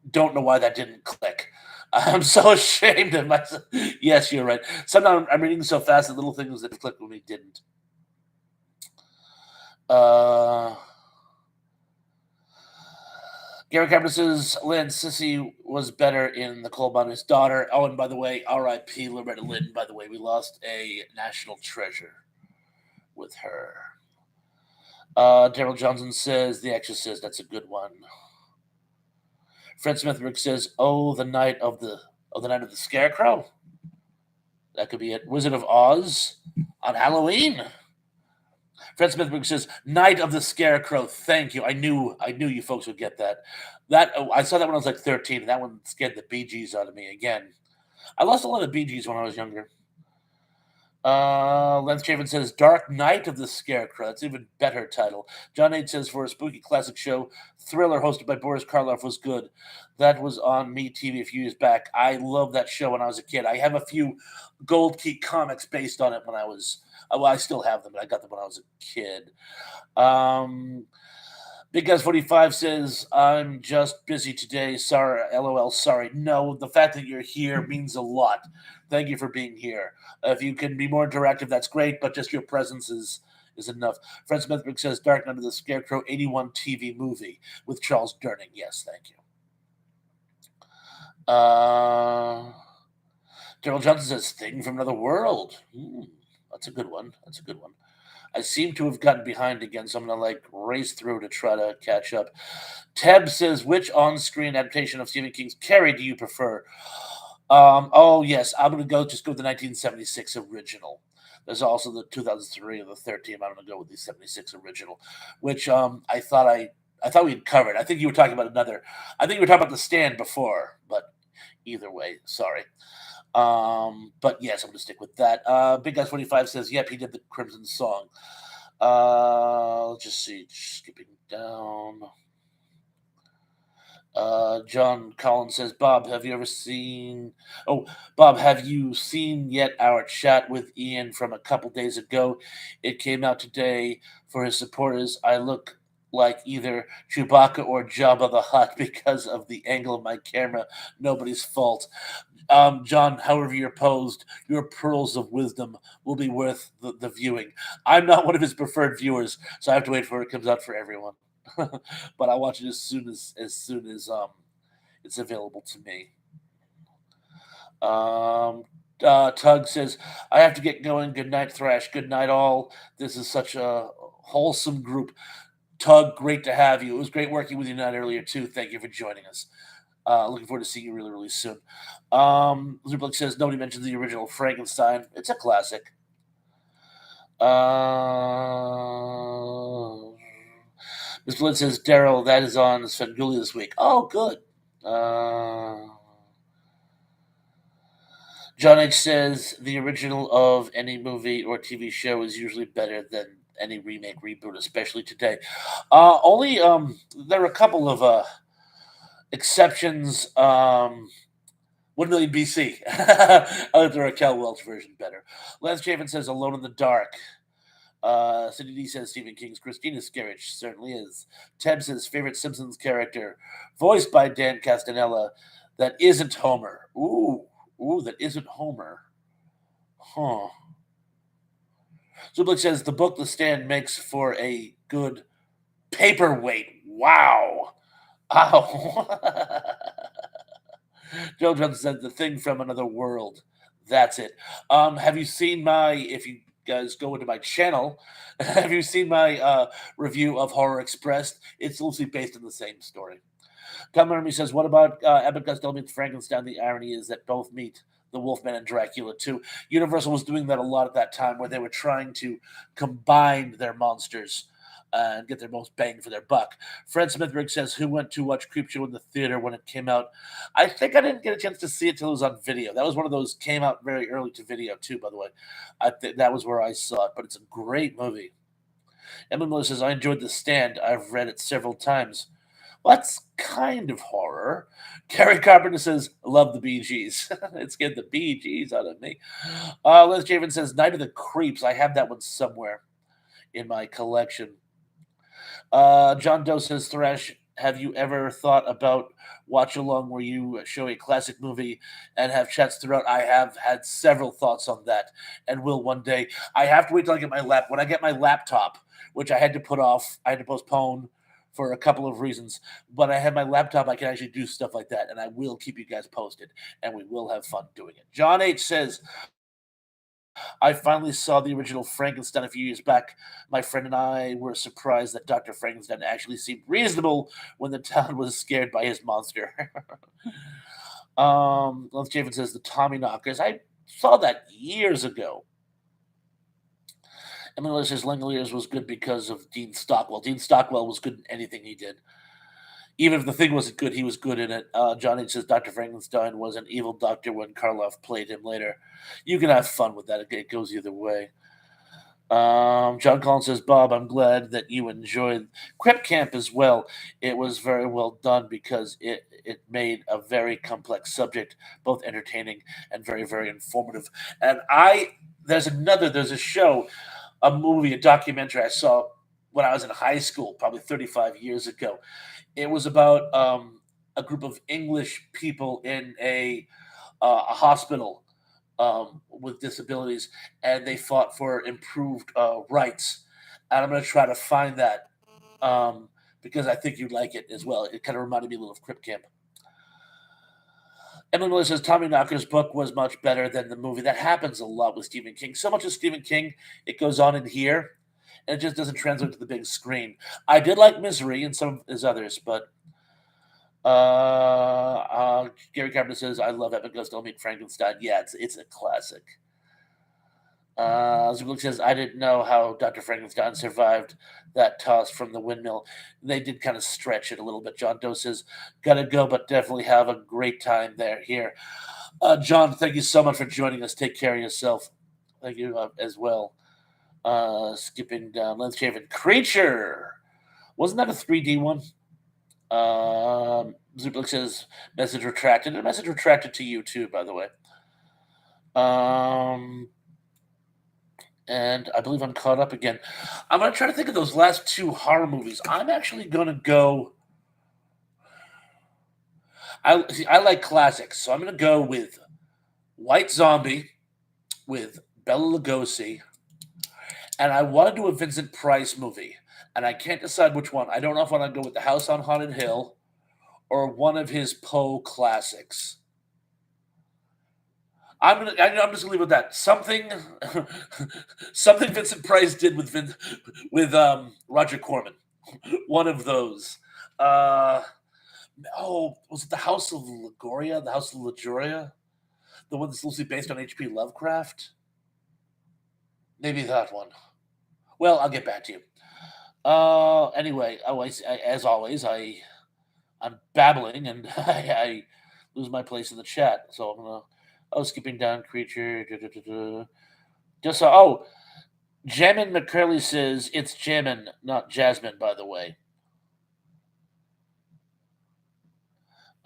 don't know why that didn't click. I'm so ashamed of myself. Yes, you're right. Sometimes I'm reading so fast that little things that click when we didn't. Gary Carpenter says Lynn Sissy was better in The Coal Miner's Daughter. Oh, and by the way, R.I.P. Loretta Lynn. By the way, we lost a national treasure with her. Daryl Johnson says The Exorcist. That's a good one. Fred Smithberg says, "Oh, the night of the Scarecrow." That could be it. Wizard of Oz on Halloween. Fred Smithberg says, "Night of the Scarecrow." Thank you. I knew you folks would get that. I saw that when I was like 13. And that one scared the Bee Gees out of me again. I lost a lot of Bee Gees when I was younger. Lance Craven says, "Dark Night of the Scarecrow." That's an even better title. John H says, "For a spooky classic show, Thriller, hosted by Boris Karloff, was good. That was on MeTV a few years back. I loved that show when I was a kid. I have a few Gold Key comics based on it when I was, well, I still have them, but I got them when I was a kid." Big Guys 45 says, "I'm just busy today. Sorry, LOL, sorry." No, the fact that you're here means a lot. Thank you for being here. If you can be more interactive, that's great, but just your presence is enough. Fred Smithberg says, "Dark Knight of the Scarecrow 81 TV movie with Charles Durning." Yes, thank you. Daryl Johnson says, "Thing from Another World." That's a good one. That's a good one. I seem to have gotten behind again, so I'm gonna race through to try to catch up. Teb says, "Which on-screen adaptation of Stephen King's Carrie do you prefer?" Oh yes, I'm gonna go with the 1976 original. There's also the 2003 and the 13. I'm gonna go with the 76 original, which I thought we had covered. I think you were talking about another. I think you were talking about The Stand before, but either way, sorry. But yes, I'm gonna stick with that. Big Guys 45 says, "Yep, he did the Crimson Song." Let's just see, skipping down. John Collins says, "Bob, have you ever seen? Oh, Bob, have you seen yet our chat with Ian from a couple days ago? It came out today for his supporters. I look like either Chewbacca or Jabba the Hutt because of the angle of my camera. Nobody's fault." John, however you're posed, your pearls of wisdom will be worth the viewing. I'm not one of his preferred viewers, so I have to wait for it comes out for everyone. But I'll watch it as soon as it's available to me. Tug says, "I have to get going. Good night, Thrash. Good night, all. This is such a wholesome group." Tug, great to have you. It was great working with you tonight earlier too. Thank you for joining us. Looking forward to seeing you really, really soon. Zublik says, "Nobody mentions the original Frankenstein. It's a classic." Miss Flint says, "Daryl, that is on Svengoolie this week." Oh, good. John H says, "The original of any movie or TV show is usually better than any remake, reboot, especially today." Only there are a couple of exceptions. 1,000,000 BC. I like the Raquel Welch version better. Lance Chafin says, "Alone in the Dark." Cindy D says Stephen King's Christina Scarich certainly is. Teb says favorite Simpsons character, voiced by Dan Castanella, that isn't Homer. Ooh, that isn't Homer. Huh. Zublik says the book The Stand makes for a good paperweight. Wow. Ow. Joe Johnson said The Thing from Another World. That's it. Have you seen if you guys go into my channel, have you seen my review of Horror Expressed? It's loosely based on the same story. Tom Army says, "What about Abbott Costello meets Frankenstein? The irony is that both meet the Wolfman and Dracula too." Universal was doing that a lot at that time, where they were trying to combine their monsters and get their most bang for their buck. Fred Smithberg says, "Who went to watch Creepshow in the theater when it came out?" I think I didn't get a chance to see it till it was on video. That was one of those came out very early to video too, by the way. I think that was where I saw it, but it's a great movie. Emma Miller says, "I enjoyed The Stand. I've read it several times. Well, that's kind of horror. Gary Carpenter says, love the Bee Gees. It's getting the Bee Gees out of me. Liz Javen says, Night of the Creeps. I have that one somewhere in my collection. John Doe says, Thresh, have you ever thought about watch along where you show a classic movie and have chats throughout? I have had several thoughts on that and will one day. I have to wait till I get my when I get my laptop, which I had to put off, I had to postpone for a couple of reasons. But I have my laptop, I can actually do stuff like that, and I will keep you guys posted, and we will have fun doing it. John H says, I finally saw the original Frankenstein a few years back. My friend and I were surprised that Dr. Frankenstein actually seemed reasonable when the town was scared by his monster. Lance Javen says the Tommy Knockers. I saw that years ago. Emily says Langoliers was good because of Dean Stockwell. Dean Stockwell was good in anything he did. Even if the thing wasn't good, he was good in it. Johnny says Dr. Frankenstein was an evil doctor when Karloff played him later. You can have fun with that. It goes either way. John Collins says, Bob, I'm glad that you enjoyed Crip Camp as well. It was very well done because it made a very complex subject both entertaining and very, very informative. And there's a show, a movie, a documentary I saw when I was in high school, probably 35 years ago. It was about a group of English people in a hospital with disabilities, and they fought for improved rights. And I'm going to try to find that because I think you'd like it as well. It kind of reminded me a little of Crip Camp. Emily Miller says Tommy Knocker's book was much better than the movie. That happens a lot with Stephen King. So much of Stephen King, it goes on in here, and it just doesn't translate to the big screen. I did like Misery and some of his others, but Gary Carpenter says, I love Epic Ghost Don't Meet Frankenstein. Yeah, it's a classic. Zublik says, I didn't know how Dr. Frankenstein survived that toss from the windmill. They did kind of stretch it a little bit. John Doe says, gotta go, but definitely have a great time here. John, thank you so much for joining us. Take care of yourself. Thank you as well. Skipping down, Lance Shaven. Creature! Wasn't that a 3D one? Zublik says, message retracted. A message retracted to you too, by the way. And I believe I'm caught up again. I'm going to try to think of those last two horror movies. I'm actually going to go. I like classics, so I'm going to go with White Zombie with Bela Lugosi, and I want to do a Vincent Price movie, and I can't decide which one. I don't know if I want to go with The House on Haunted Hill or one of his Poe classics. I'm just gonna leave it with that. Something Vincent Price did with Roger Corman. One of those. Was it the House of Lagoria? The House of Laguria? The one that's loosely based on H.P. Lovecraft? Maybe that one. Well, I'll get back to you. Anyway, as always, I'm babbling and I lose my place in the chat. So I'm gonna. Skipping down creature. Just Jamin McCurley says it's Jamin, not Jasmine, by the way.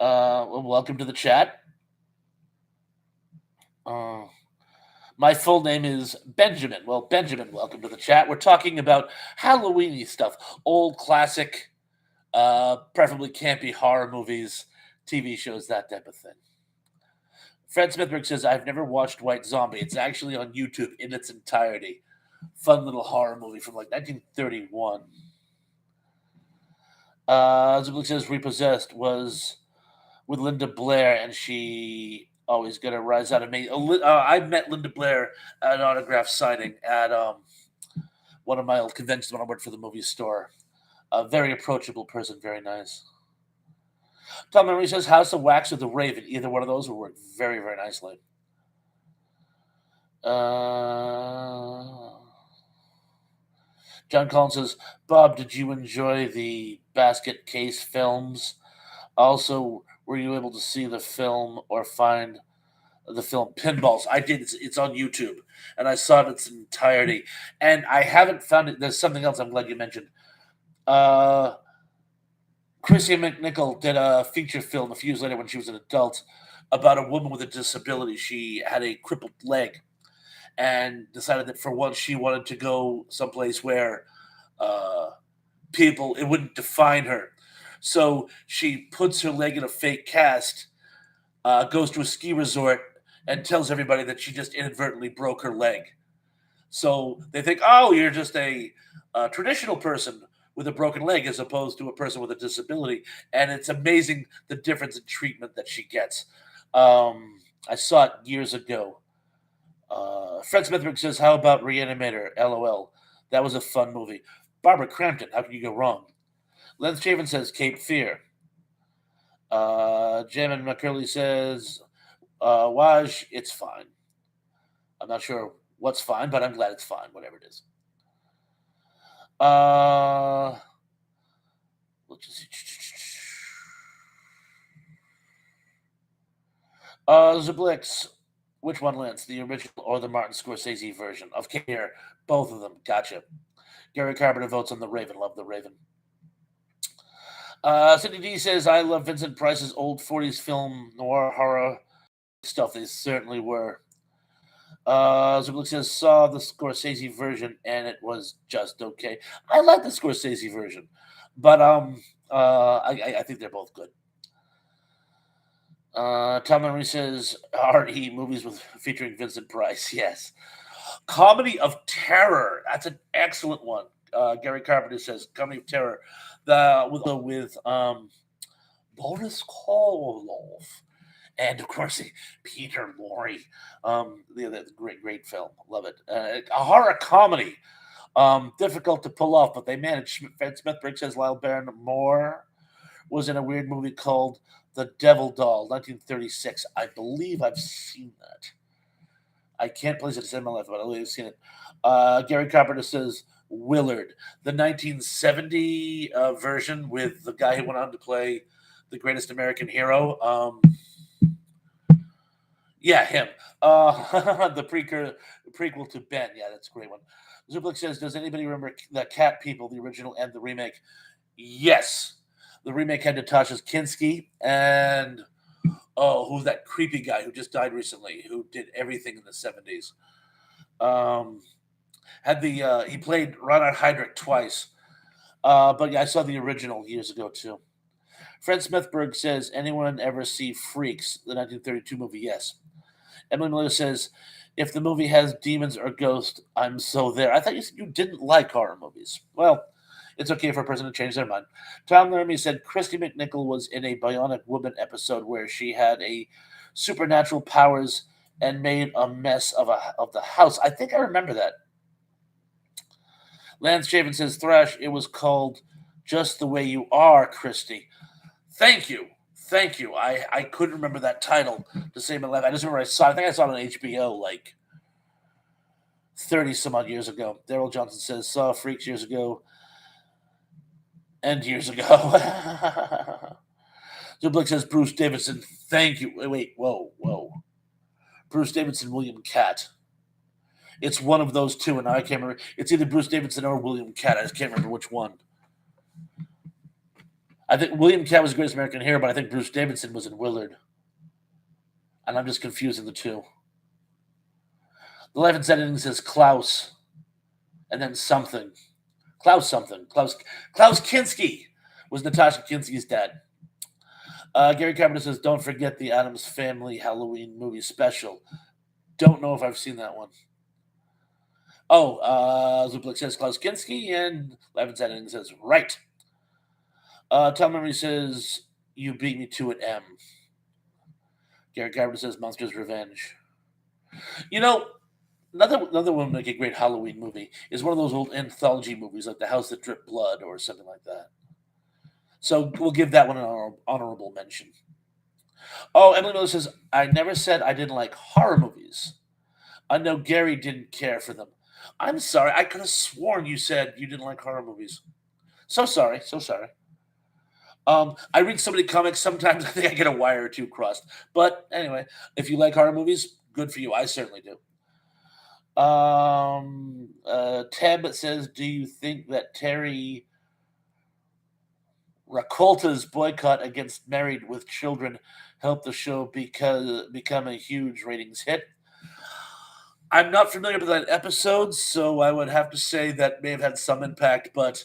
Welcome to the chat. My full name is Benjamin. Well, Benjamin, welcome to the chat. We're talking about Halloweeny stuff, old classic, preferably campy horror movies, TV shows, that type of thing. Fred Smithberg says, I've never watched White Zombie. It's actually on YouTube in its entirety. Fun little horror movie from like 1931. Zublik says, Repossessed was with Linda Blair, and she always got a rise out of me. I met Linda Blair at an autograph signing at one of my old conventions when I worked for the movie store. A very approachable person, very nice. Tom Emery says House of Wax or The Raven. Either one of those will work very, very nicely. John Collins says, Bob, did you enjoy the basket case films? Also, were you able to see the film or find the film Pinballs? I did. It's on YouTube, and I saw it in its entirety. And I haven't found it. There's something else I'm glad you mentioned. Chrissy McNichol did a feature film a few years later when she was an adult about a woman with a disability. She had a crippled leg and decided that for once she wanted to go someplace where uh, people it wouldn't define her. So she puts her leg in a fake cast, goes to a ski resort, and tells everybody that she just inadvertently broke her leg. So they think, oh, you're just a traditional person with a broken leg as opposed to a person with a disability. And it's amazing the difference in treatment that she gets. I saw it years ago. Fred Smithberg says, how about Reanimator? LOL. That was a fun movie. Barbara Crampton, how can you go wrong? Len Shaven says, Cape Fear. Jamin McCurley says, Waj, it's fine. I'm not sure what's fine, but I'm glad it's fine, whatever it is. Let's just see. Zablix, which one, Lance? The original or the Martin Scorsese version of Care? Both of them. Gotcha. Gary Carpenter votes on The Raven. Love The Raven. Cindy D says, I love Vincent Price's old 40s film noir horror stuff. They certainly were. Zablix says, saw the Scorsese version and it was just okay. I like the Scorsese version, but I think they're both good. Tom Henry says, R.E. movies with featuring Vincent Price. Yes. Comedy of Terror. That's an excellent one. Gary Carpenter says, Comedy of Terror. With Boris Karloff. And of course, Peter Lorre. That's a great film. Love it. A horror comedy. Difficult to pull off, but they managed. Fred Smithberg says Lyle Barrymore was in a weird movie called The Devil Doll, 1936. I believe I've seen that. I can't place it in my life, but I've seen it. Gary Carpenter says Willard, the 1970 version with the guy who went on to play the greatest American hero. Yeah, him. The prequel to Ben. Yeah, that's a great one. Zublik says, does anybody remember the Cat People, the original and the remake? Yes. The remake had Natasha Kinski and who's that creepy guy who just died recently, who did everything in the 70s. He played Ronald Heydrich twice. But yeah, I saw the original years ago too. Fred Smithberg says, anyone ever see Freaks, the 1932 movie? Yes. Emily Miller says, if the movie has demons or ghosts, I'm so there. I thought you said you didn't like horror movies. Well, it's okay for a person to change their mind. Tom Laramie said Christy McNichol was in a Bionic Woman episode where she had a supernatural powers and made a mess of the house. I think I remember that. Lance Shaven says, Thrash, it was called Just the Way You Are, Christy. Thank you. Thank you. I couldn't remember that title to save my life. I just remember I think I saw it on HBO like 30 some odd years ago. Daryl Johnson says, saw Freaks years ago and years ago. Zublick says, Bruce Davidson, thank you. Wait, whoa. Bruce Davidson, William Catt. It's one of those two, and I can't remember. It's either Bruce Davidson or William Catt. I just can't remember which one. I think William Catt was the greatest American hero, but I think Bruce Davidson was in Willard. And I'm just confusing the two. The Life and Editing says Klaus. And then something. Klaus something. Klaus Kinski was Natasha Kinski's dad. Gary Carpenter says, don't forget the Addams Family Halloween movie special. Don't know if I've seen that one. Zuplik says Klaus Kinski, and Life and Editing says, right. Tom Memory says, you beat me to it, M. Gary Carpenter says, Monsters Revenge. You know, another one make a great Halloween movie is one of those old anthology movies like The House That Dripped Blood or something like that. So we'll give that one an honorable mention. Oh, Emily Miller says, I never said I didn't like horror movies. I know Gary didn't care for them. I'm sorry. I could have sworn you said you didn't like horror movies. So sorry. I read so many comics, sometimes I think I get a wire or two crossed. But anyway, if you like horror movies, good for you. I certainly do. Tab says, do you think that Terry Rakolta's boycott against Married with Children helped the show become a huge ratings hit. I'm not familiar with that episode, so I would have to say that may have had some impact, but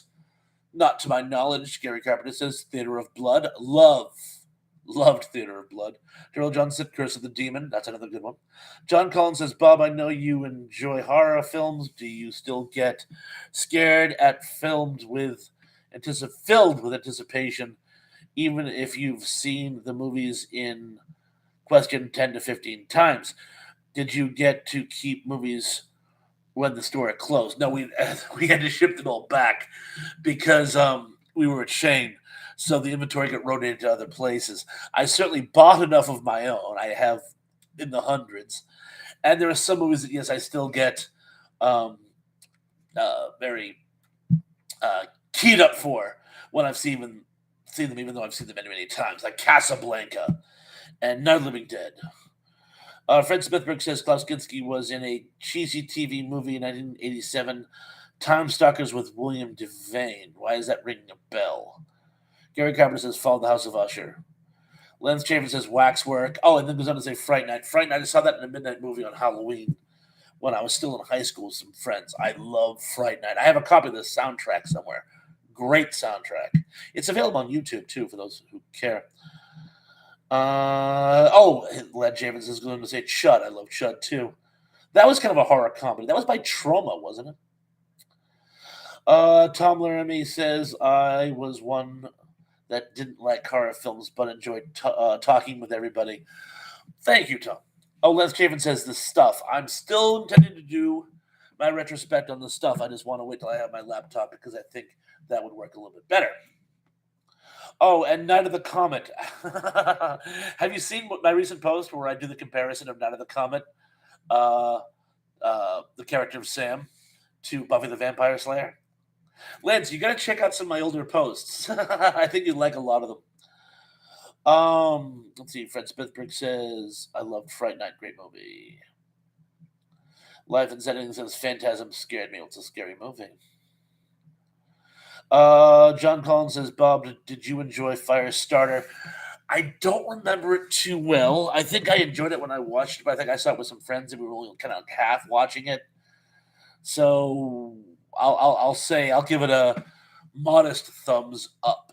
not to my knowledge. Gary Carpenter says Theater of Blood. Loved Theater of Blood. Daryl Johnson, Curse of the Demon. That's another good one. John Collins says, Bob, I know you enjoy horror films. Do you still get scared at filmed with filled with anticipation, even if you've seen the movies in question 10 to 15 times? Did you get to keep movies when the store closed? No, we we had to ship them all back because we were a chain, so the inventory got rotated to other places. I certainly bought enough of my own. I have in the hundreds, and there are some movies that yes, I still get very keyed up for when I've seen them, even though I've seen them many many times, like Casablanca and Night of the Living Dead. Fred Smithberg says Klaus Kinski was in a cheesy TV movie in 1987, Time Stalkers with William Devane. Why is that ringing a bell? Gary Carpenter says Fall the House of Usher. Lance Chafin says Waxwork. Oh, and then goes on to say Fright Night. Fright Night, I saw that in a midnight movie on Halloween when I was still in high school with some friends. I love Fright Night. I have a copy of the soundtrack somewhere. Great soundtrack. It's available on YouTube, too, for those who care. Led Javens is going to say Chud. I love Chud too. That was kind of a horror comedy. That was by Trauma, wasn't it? Tom Laramie says I was one that didn't like horror films but enjoyed talking with everybody. Thank you, Tom. Oh, Les Chafin says The Stuff. I'm still intending to do my retrospect on The Stuff. I just want to wait till I have my laptop because I think that would work a little bit better. Oh, and Night of the Comet. Have you seen my recent post where I do the comparison of Night of the Comet, the character of Sam, to Buffy the Vampire Slayer? Lance, you got to check out some of my older posts. I think you'd like a lot of them. Let's see. Fred Smithberg says, I loved Fright Night. Great movie. Life and Setting says, Phantasm scared me. It's a scary movie. John Collins says, Bob, did you enjoy Firestarter? I don't remember it too well. I think I enjoyed it when I watched it, but I think I saw it with some friends and we were only kind of half watching it. So I'll say I'll give it a modest thumbs up.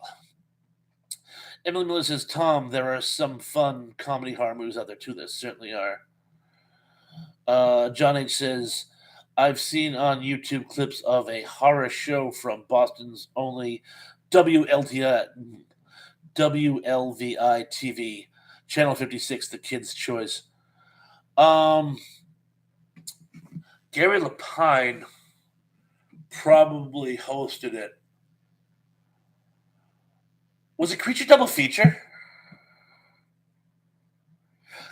Emily Miller says, Tom, there are some fun comedy horror movies out there too. There certainly are. John H says, I've seen on YouTube clips of a horror show from Boston's only WLVI TV, Channel 56, The Kid's Choice. Gary Lapine probably hosted it. Was it Creature Double Feature?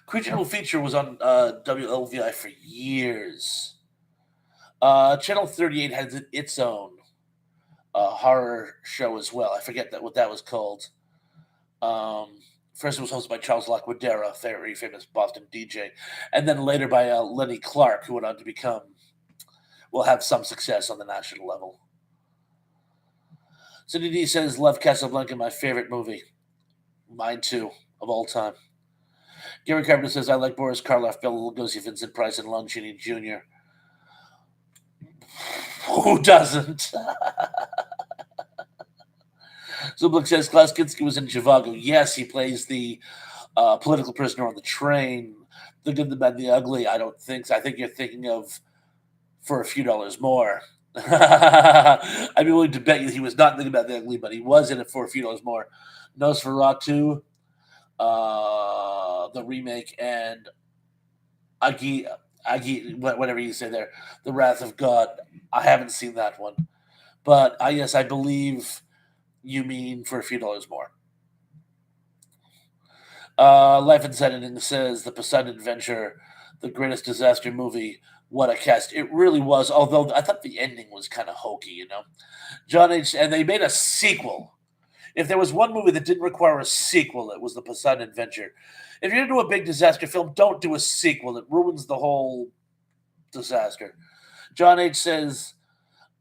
Creature Double Feature was on WLVI for years. Channel 38 has its own horror show as well. I forget what that was called. First, it was hosted by Charles Laquadera, a very famous Boston DJ, and then later by Lenny Clark, who went on to have some success on the national level. Cindy D says, love Casablanca, my favorite movie. Mine too, of all time. Gary Carpenter says, I like Boris Karloff, Bela Lugosi, Vincent Price, and Lon Chaney Jr. Who doesn't? Zublik says Klaus Kinski was in Zhivago. Yes, he plays the political prisoner on the train. The Good, the Bad, the Ugly. I don't think so. I think you're thinking of For a Few Dollars More. I'd be willing to bet you he was not in The Good, the Bad, the Ugly, but he was in it For a Few Dollars More. Nosferatu, the remake, and Agi, whatever you say there, The Wrath of God. I haven't seen that one. But yes, I believe you mean For a Few Dollars More. Life and Editing says The Poseidon Adventure, the greatest disaster movie. What a cast. It really was, although I thought the ending was kind of hokey, you know. John H. And they made a sequel. If there was one movie that didn't require a sequel, it was The Poseidon Adventure. If you're going to do a big disaster film, don't do a sequel. It ruins the whole disaster. John H. says,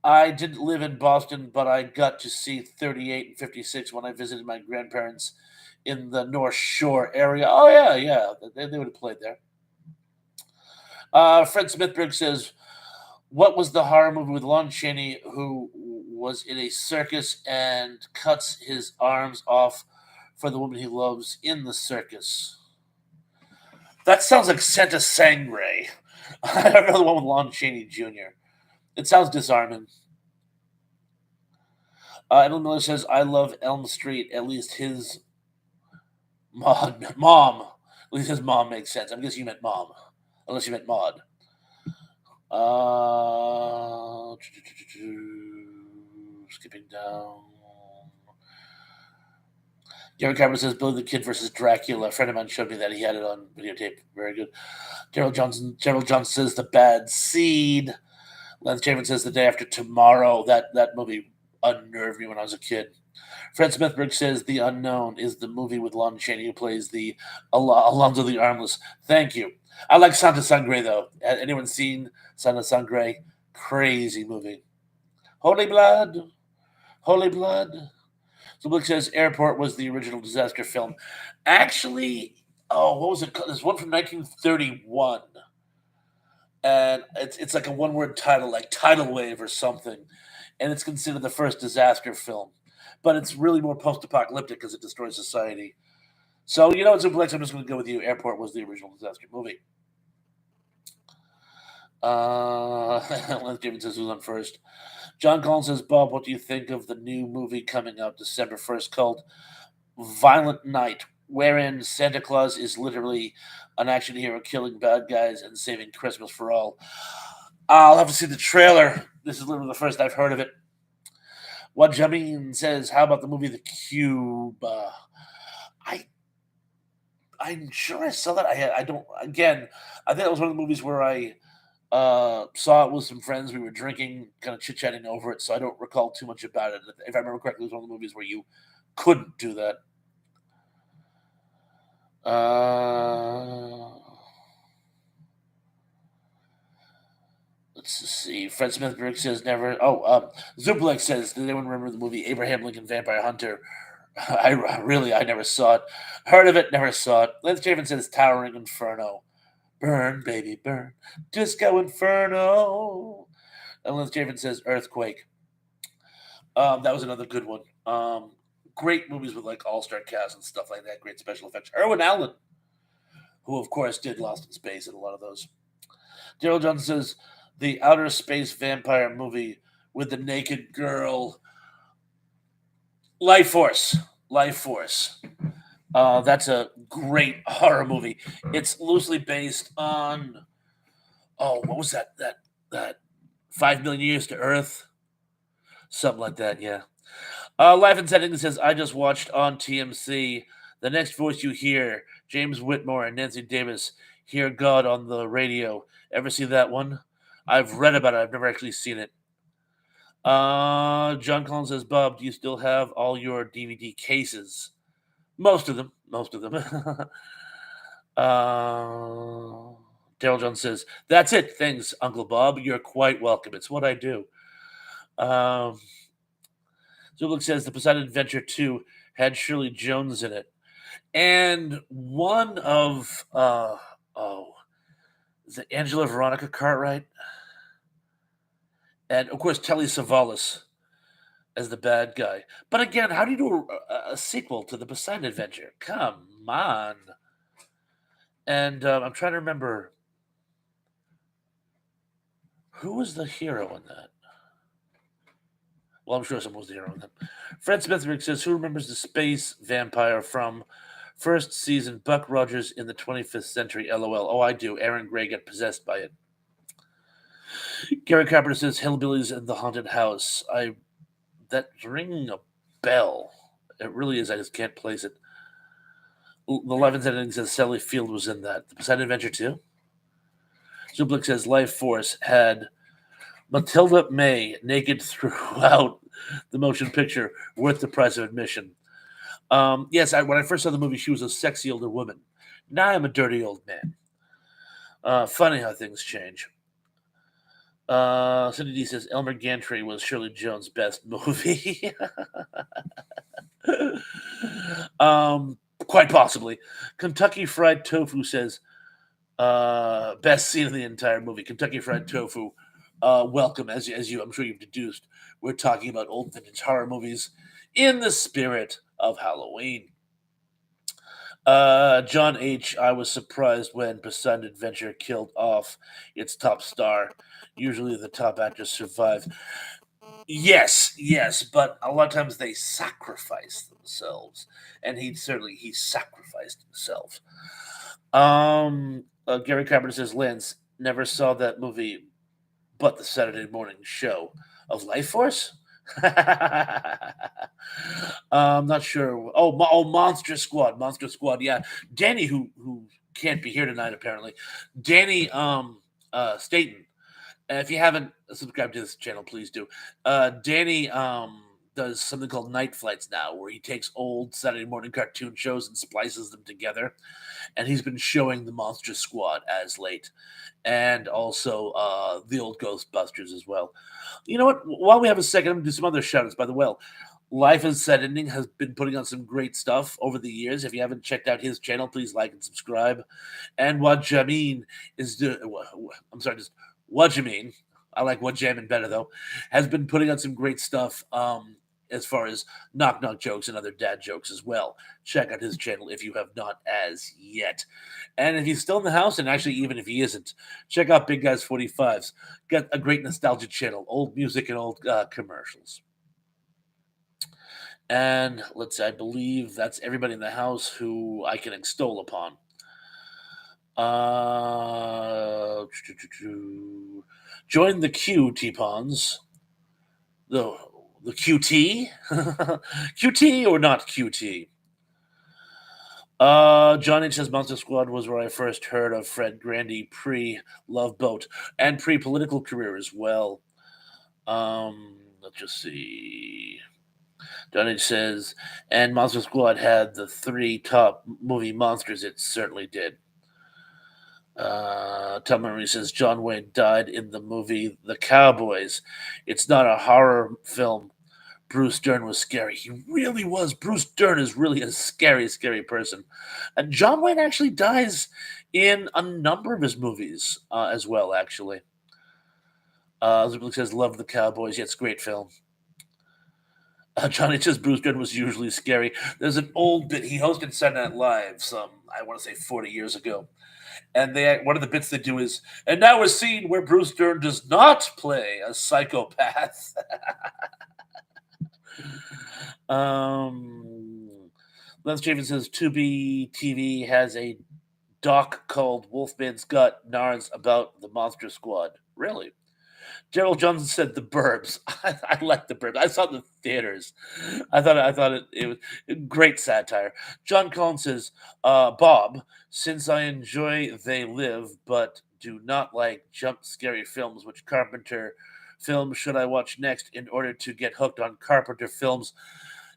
I didn't live in Boston, but I got to see 38 and 56 when I visited my grandparents in the North Shore area. Oh, yeah, yeah. They would have played there. Fred Smithberg says, what was the horror movie with Lon Chaney who was in a circus and cuts his arms off for the woman he loves in the circus? That sounds like Santa Sangre. I don't know the one with Lon Chaney Jr. It sounds disarming. Edwin Miller says, I love Elm Street. At least his mom. At least his mom makes sense. I'm guessing you meant mom. Unless you meant Maud. Skipping down. Gary Carpenter says Billy the Kid versus Dracula. A friend of mine showed me that. He had it on videotape. Very good. Gerald Johnson says The Bad Seed. Lance Chapman says The Day After Tomorrow. That movie unnerved me when I was a kid. Fred Smithberg says The Unknown is the movie with Lon Chaney who plays the Alonzo the Armless. Thank you. I like Santa Sangre, though. Has anyone seen Santa Sangre? Crazy movie. Holy Blood. Holy Blood. So Blake says Airport was the original disaster film. Actually, what was it called? There's one from 1931. And it's like a one-word title, like Tidal Wave or something. And it's considered the first disaster film. But it's really more post-apocalyptic because it destroys society. So, you know what, Super Lex, I'm just going to go with you. Airport was the original disaster movie. Lance David says who's on first. John Collins says, Bob, what do you think of the new movie coming out December 1st called Violent Night, wherein Santa Claus is literally an action hero killing bad guys and saving Christmas for all? I'll have to see the trailer. This is literally the first I've heard of it. What Jamin says, how about the movie The Cube? I'm sure I saw that. I don't. Again, I think that was one of the movies where I saw it with some friends. We were drinking, kind of chit chatting over it, so I don't recall too much about it. If I remember correctly, it was one of the movies where you couldn't do that. Let's see. Fred Smithberg says never. Zuplex says, did anyone remember the movie Abraham Lincoln Vampire Hunter? I never saw it. Heard of it, never saw it. Lance Chapin says Towering Inferno. Burn, baby, burn. Disco Inferno. And Lance Chapin says Earthquake. That was another good one. Great movies with like all-star cast and stuff like that. Great special effects. Irwin Allen, who of course did Lost in Space and a lot of those. Daryl Johnson says the outer space vampire movie with the naked girl. Life Force. That's a great horror movie. It's loosely based on what was that 5 million years to Earth, something like that. Yeah. Life and Setting says I just watched on TMC. The next voice you hear, James Whitmore and Nancy Davis, hear God on the radio. Ever see that one? I've read about it. I've never actually seen it. John Collins says, Bob, do you still have all your DVD cases? Most of them. Daryl Jones says, that's it. Thanks, Uncle Bob. You're quite welcome. It's what I do. Zublik says, the Poseidon Adventure 2 had Shirley Jones in it. And one of, is it Angela Veronica Cartwright? And, of course, Telly Savalas as the bad guy. But again, how do you do a sequel to the Poseidon Adventure? Come on. And I'm trying to remember who was the hero in that. Well, I'm sure someone was the hero in that. Fred Smithwick says, who remembers the space vampire from first season Buck Rogers in the 25th Century? LOL. Oh, I do. Aaron Gray got possessed by it. Gary Carpenter says, Hillbillies in the Haunted House. That's ringing a bell. It really is. I just can't place it. The 11th ending says Sally Field was in that. The Poseidon Adventure 2? Zublik says Life Force had Matilda May naked throughout the motion picture, worth the price of admission. Yes, when I first saw the movie, she was a sexy older woman. Now I'm a dirty old man. Funny how things change. Cindy D says Elmer Gantry was Shirley Jones' best movie. um, quite possibly. Kentucky Fried Tofu says best scene of the entire movie. Kentucky Fried Tofu. Welcome, as you, I'm sure you've deduced. We're talking about old vintage horror movies in the spirit of Halloween. John H. I was surprised when Poseidon Adventure killed off its top star. Usually the top actors survive. Yes, yes, but a lot of times they sacrifice themselves, and he sacrificed himself. Gary Carpenter says, Lance never saw that movie, but the Saturday morning show of Life Force. Not sure. Monster Squad, Monster Squad. Yeah, Danny, who can't be here tonight apparently. Danny, Staten. If you haven't subscribed to this channel, please do. Danny does something called Night Flights now, where he takes old Saturday morning cartoon shows and splices them together. And he's been showing the Monster Squad as late, and also the old Ghostbusters as well. You know what? While we have a second, I'm going to do some other shout outs. By the way, Life is Set Ending has been putting on some great stuff over the years. If you haven't checked out his channel, please like and subscribe. And what Jamin is doing, I'm sorry, just what Jamin, I like what Jamin better though, has been putting on some great stuff as far as knock knock jokes and other dad jokes as well. Check out his channel if you have not as yet. And if he's still in the house, and actually even if he isn't, check out Big Guys 45's. Got a great nostalgia channel, old music and old commercials. And let's see, I believe that's everybody in the house who I can extol upon. Join the queue, T-Pons. The QT? QT or not QT? John H. says Monster Squad was where I first heard of Fred Grandy pre-Love Boat and pre-political career as well. Let's just see. John H. says, and Monster Squad had the 3 top movie monsters. It certainly did. Tom Murray says John Wayne died in the movie The Cowboys. It's not a horror film. Bruce Dern was scary. He really was. Bruce Dern is really a scary, scary person. And John Wayne actually dies in a number of his movies as well, actually. Elizabeth says, love The Cowboys. Yeah, it's a great film. Johnny says Bruce Dern was usually scary. There's an old bit. He hosted Saturday Night Live I want to say 40 years ago. And one of the bits they do is, and now we're seeing where Bruce Dern does not play a psychopath. Lance Javen says Tubi TV has a doc called Wolfman's Gut Narns about the Monster Squad. Really? Gerald Johnson said The Burbs. I like The Burbs. I saw it in the theaters. I thought it was great satire. John Collins says, Bob, since I enjoy They Live, but do not like jump scary films, which Carpenter films should I watch next in order to get hooked on Carpenter films?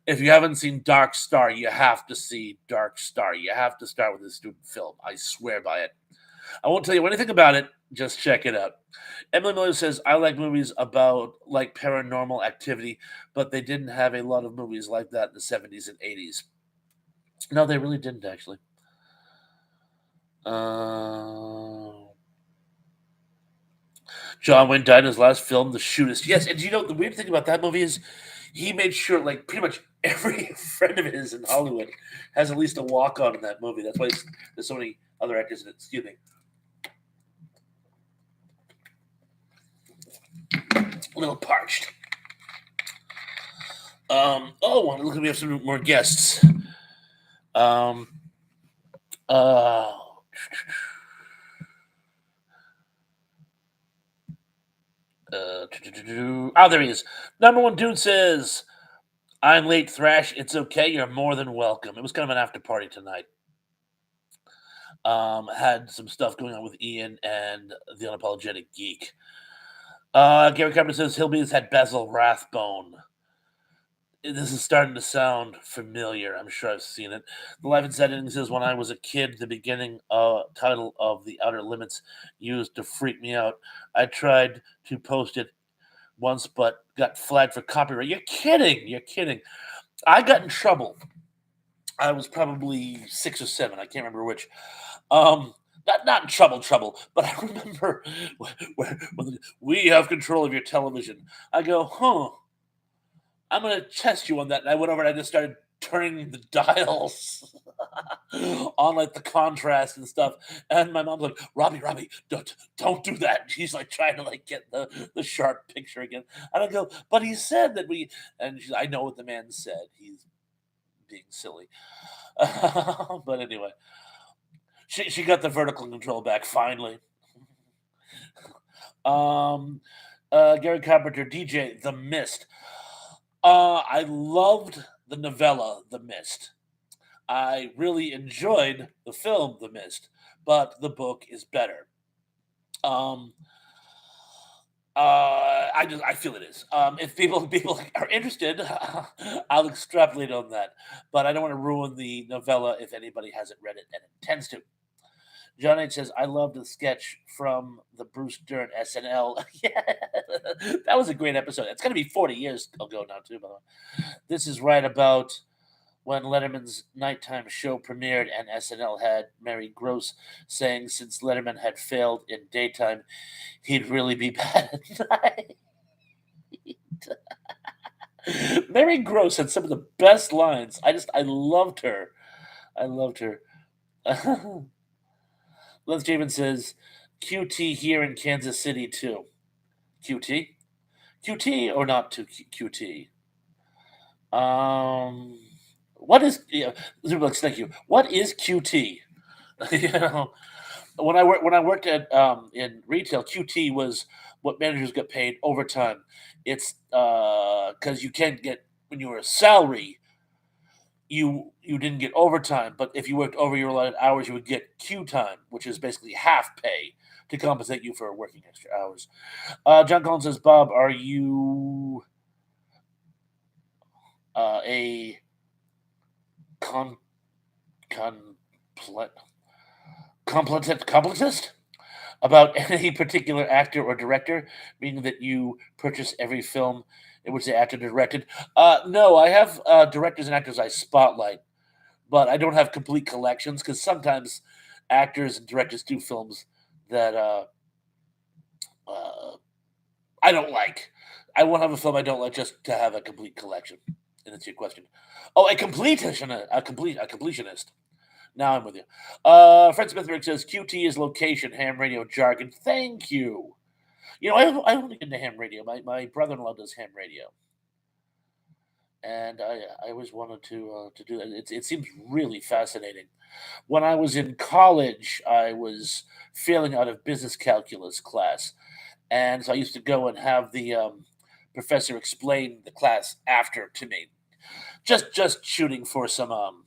If you haven't seen Dark Star, you have to see Dark Star. You have to start with this student film. I swear by it. I won't tell you anything about it. Just check it out. Emily Miller says, I like movies about like paranormal activity, but they didn't have a lot of movies like that in the 70s and 80s. No, they really didn't, actually. John Wayne died in his last film, The Shootist. Yes, and you know, the weird thing about that movie is he made sure, like, pretty much every friend of his in Hollywood has at least a walk-on in that movie. That's why there's so many other actors in it. Excuse me. A little parched. Look, we have some more guests. There he is. Number one dude says, I'm late, Thrash. It's okay. You're more than welcome. It was kind of an after party tonight. Had some stuff going on with Ian and the Unapologetic Geek. Gary Carpenter says Hillbillies had Basil Rathbone. This is starting to sound familiar. I'm sure I've seen it. The Life Inside Ending says, when I was a kid, the beginning title of The Outer Limits used to freak me out. I tried to post it once, but got flagged for copyright. You're kidding. You're kidding. I got in trouble. I was probably 6 or 7. I can't remember which. Um, not in trouble, but I remember when we have control of your television. I go, huh, I'm gonna test you on that. And I went over and I just started turning the dials on like the contrast and stuff. And my mom's like, Robbie, don't do that. She's like trying to like get the sharp picture again. And I go, but he said that we and I know what the man said. He's being silly. But anyway, she got the vertical control back finally. Um Gary Carpenter, DJ, The Mist. I loved the novella, The Mist. I really enjoyed the film, The Mist, but the book is better. Um, I feel it is. If people are interested, I'll extrapolate on that. But I don't want to ruin the novella if anybody hasn't read it and intends to. John H says, I loved the sketch from the Bruce Dern SNL. Yeah, that was a great episode. It's going to be 40 years ago now, too, by the way. This is right about when Letterman's nighttime show premiered and SNL had Mary Gross saying since Letterman had failed in daytime, he'd really be bad at night. Mary Gross had some of the best lines. I loved her. I loved her. Les Javen says, QT here in Kansas City too. QT? QT or not to QT? What is Zublex, thank you. What is QT? You know, when I worked at in retail, QT was what managers got paid overtime. It's because you can't get when you were a salary, you didn't get overtime, but if you worked over your allotted hours, you would get Q time, which is basically half pay to compensate you for working extra hours. John Collins says, Bob, are you a con complet completist about any particular actor or director, meaning that you purchase every film in which the actor directed? No, I have directors and actors I spotlight, but I don't have complete collections because sometimes actors and directors do films that uh, I don't like. I won't have a film I don't like just to have a complete collection. And that's your question. Oh, a completionist. Now I'm with you. Fred Smithberg says QT is location, ham radio jargon. Thank you. You know, I only get into ham radio. My brother-in-law does ham radio, and I always wanted to do that. It seems really fascinating. When I was in college, I was failing out of business calculus class, and so I used to go and have the professor explain the class after to me, just shooting for some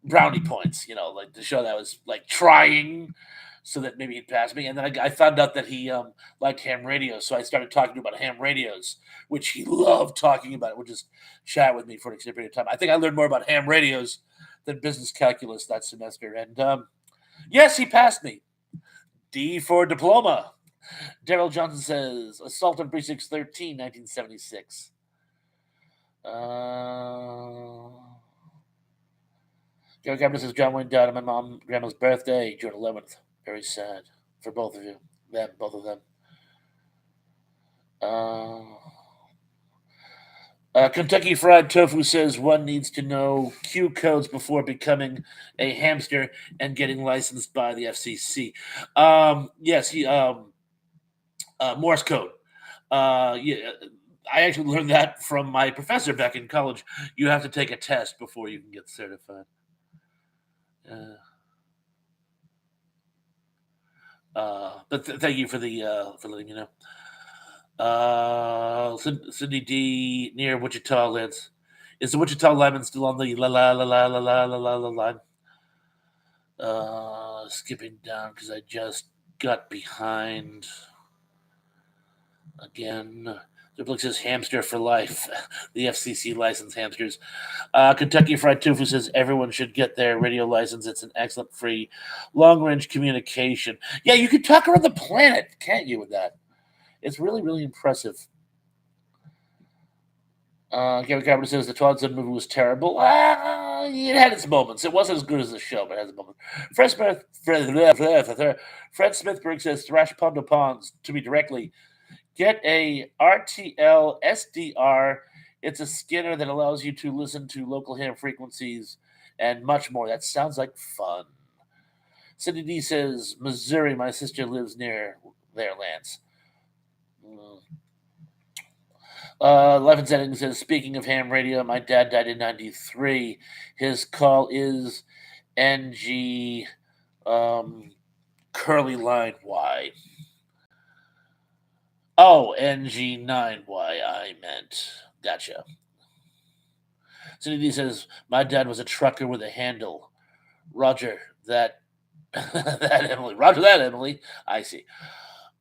brownie points, you know, like to show that I was like trying so that maybe he'd pass me. And then I found out that he liked ham radios. So I started talking about ham radios, which he loved talking about. Would just chat with me for an extended period of time. I think I learned more about ham radios than business calculus that semester. And yes, he passed me. D for diploma. Daryl Johnson says, Assault on Precinct 13, 1976. Gary Cameron says, John Wayne died on my mom and grandma's birthday, June 11th. Very sad for both of you. Them, both of them. Kentucky Fried Tofu says one needs to know Q codes before becoming a hamster and getting licensed by the FCC. Yes, Morse code. Yeah, I actually learned that from my professor back in college. You have to take a test before you can get certified. But thank you for the for letting me know. Sydney D near Wichita Lids. Is the Wichita lineman still on the la line? Skipping down because I just got behind again. Duplex says hamster for life. The FCC licensed hamsters. Kentucky Fried Tofu says everyone should get their radio license. It's an excellent free long range communication. Yeah, you can talk around the planet, can't you, with that? It's really, really impressive. Gary Carpenter says the Twilight Zone movie was terrible. It had its moments. It wasn't as good as the show, but it has its moments. Fred Smithberg says Thrash Pondo Ponds to me directly. Get a RTL SDR. It's a scanner that allows you to listen to local ham frequencies and much more. That sounds like fun. Cindy D says Missouri. My sister lives near there, Lance. Life and Setting says, speaking of ham radio, my dad died in 93. His call is NG curly line Y. Oh, NG9Y, I meant. Gotcha. Cindy D says, my dad was a trucker with a handle. Roger that. That Emily. Roger that, Emily. I see.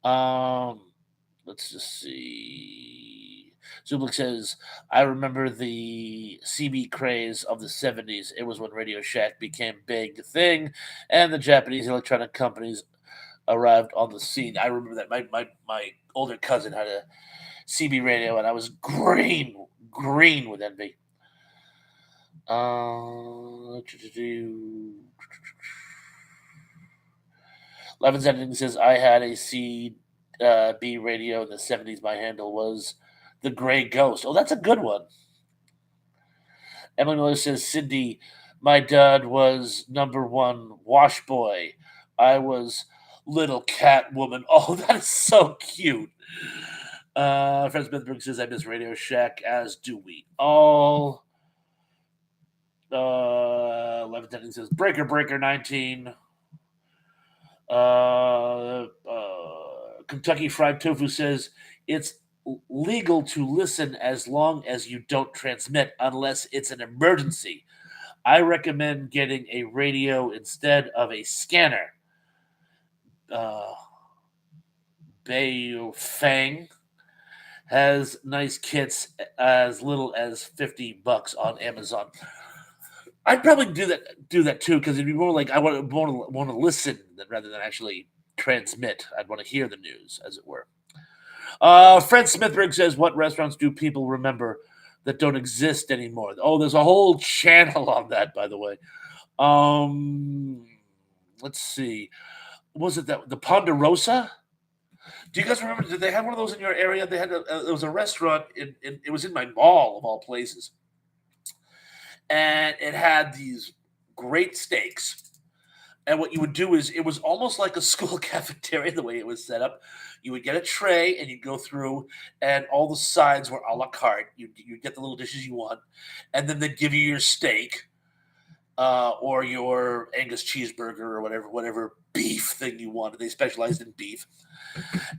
Let's just see. Zublik says, I remember the CB craze of the 70s. It was when Radio Shack became big thing, and the Japanese electronic companies arrived on the scene. I remember that. My older cousin had a CB radio, and I was green with envy. Levin's Editing says, I had a CB radio in the 70s. My handle was the Gray Ghost. Oh, that's a good one. Emily Miller says, Cindy, my dad was number one wash boy. I was little cat woman. Oh, that is so cute. Fred Smithberg says, I miss Radio Shack, as do we all. Levin's Editing says, Breaker 19. Kentucky Fried Tofu says, it's legal to listen as long as you don't transmit unless it's an emergency. I recommend getting a radio instead of a scanner. Bayu Fang has nice kits as little as $50 on Amazon. I'd probably do that too, because it'd be more like I want to listen rather than actually transmit. I'd want to hear the news, as it were. Fred Smithberg says, what restaurants do people remember that don't exist anymore? Oh, there's a whole channel on that, by the way. Let's see. Was it the Ponderosa? Do you guys remember? Did they have one of those in your area? They had there was a restaurant it was in my mall of all places, and it had these great steaks. And what you would do is it was almost like a school cafeteria the way it was set up. You would get a tray and you'd go through, and all the sides were a la carte. You'd get the little dishes you want, and then they'd give you your steak or your Angus cheeseburger or whatever beef thing you wanted. They specialized in beef.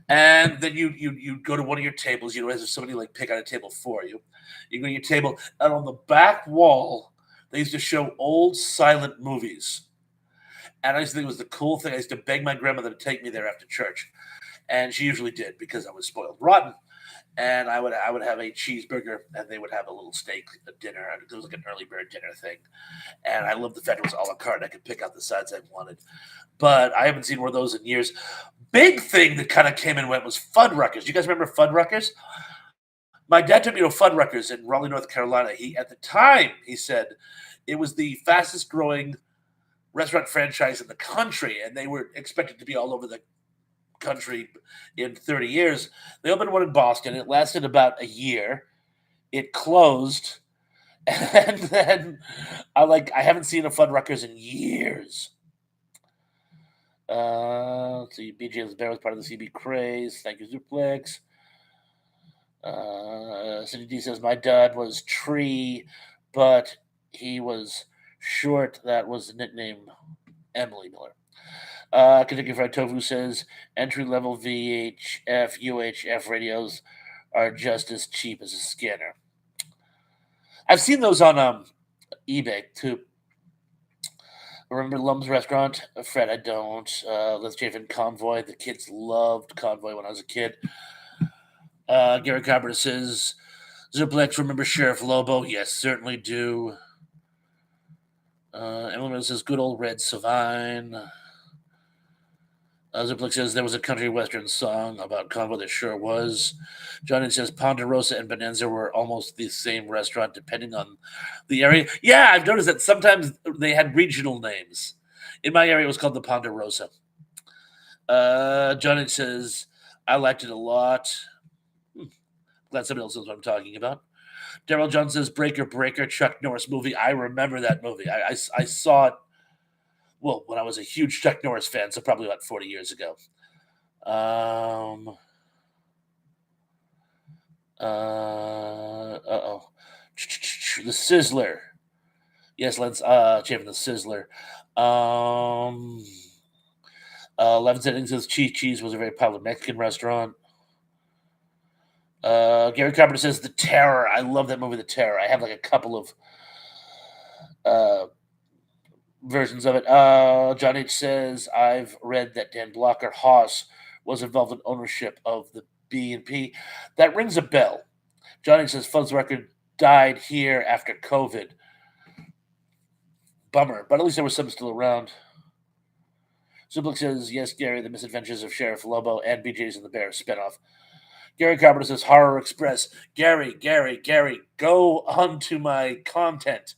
And then you'd go to one of your tables. You know, as if somebody like pick out a table for you. You go to your table, and on the back wall, they used to show old silent movies. And I used to think it was the cool thing. I used to beg my grandmother to take me there after church, and she usually did because I was spoiled rotten. And I would have a cheeseburger, and they would have a little steak dinner. It was like an early bird dinner thing, and I loved the fact it was a la carte. I could pick out the sides I wanted, but I haven't seen one of those in years. Big thing that kind of came and went was Fuddruckers. You guys remember Fuddruckers? My dad took me to Fuddruckers in Raleigh, North Carolina. At the time, he said it was the fastest growing restaurant franchise in the country, and they were expected to be all over the country in 30 years. They opened one in Boston. It lasted about a year. It closed, and then I haven't seen a Fuddruckers in years. Let's see. BJ's Bear was part of the CB craze. Thank you, Zuplex. Cindy D says, my dad was Tree, but he was short. That was the nickname. Emily Miller. Kentucky Fried Tofu says, entry-level VHF, UHF radios are just as cheap as a scanner. I've seen those on eBay, too. Remember Lum's Restaurant? Fred, I don't. Let's Chafin Convoy. The kids loved Convoy when I was a kid. Gary Carpenter says, Zuplex, remember Sheriff Lobo? Yes, certainly do. Emily says, good old Red Savine. Ziplik says there was a country western song about Convo. There sure was. Johnny says Ponderosa and Bonanza were almost the same restaurant, depending on the area. Yeah, I've noticed that sometimes they had regional names. In my area, it was called the Ponderosa. Johnny says I liked it a lot. Glad somebody else knows what I'm talking about. Daryl John says Breaker Breaker, Chuck Norris movie. I remember that movie. I saw it, well, when I was a huge Chuck Norris fan, so probably about 40 years ago. Uh-oh. The Sizzler. Yes, let's Chafin the Sizzler. 11 Settings says Cheese was a very popular Mexican restaurant. Gary Carpenter says The Terror. I love that movie, The Terror. I have like a couple of versions of it. John H says I've read that Dan Blocker Haas was involved in ownership of the B&P. That rings a bell. John H says Fud's record died here after COVID. Bummer, but at least there was some still around. Zublik says, yes, Gary, The Misadventures of Sheriff Lobo and BJ's and the Bear spinoff. Gary Carpenter says, Horror Express. Gary, go onto my content.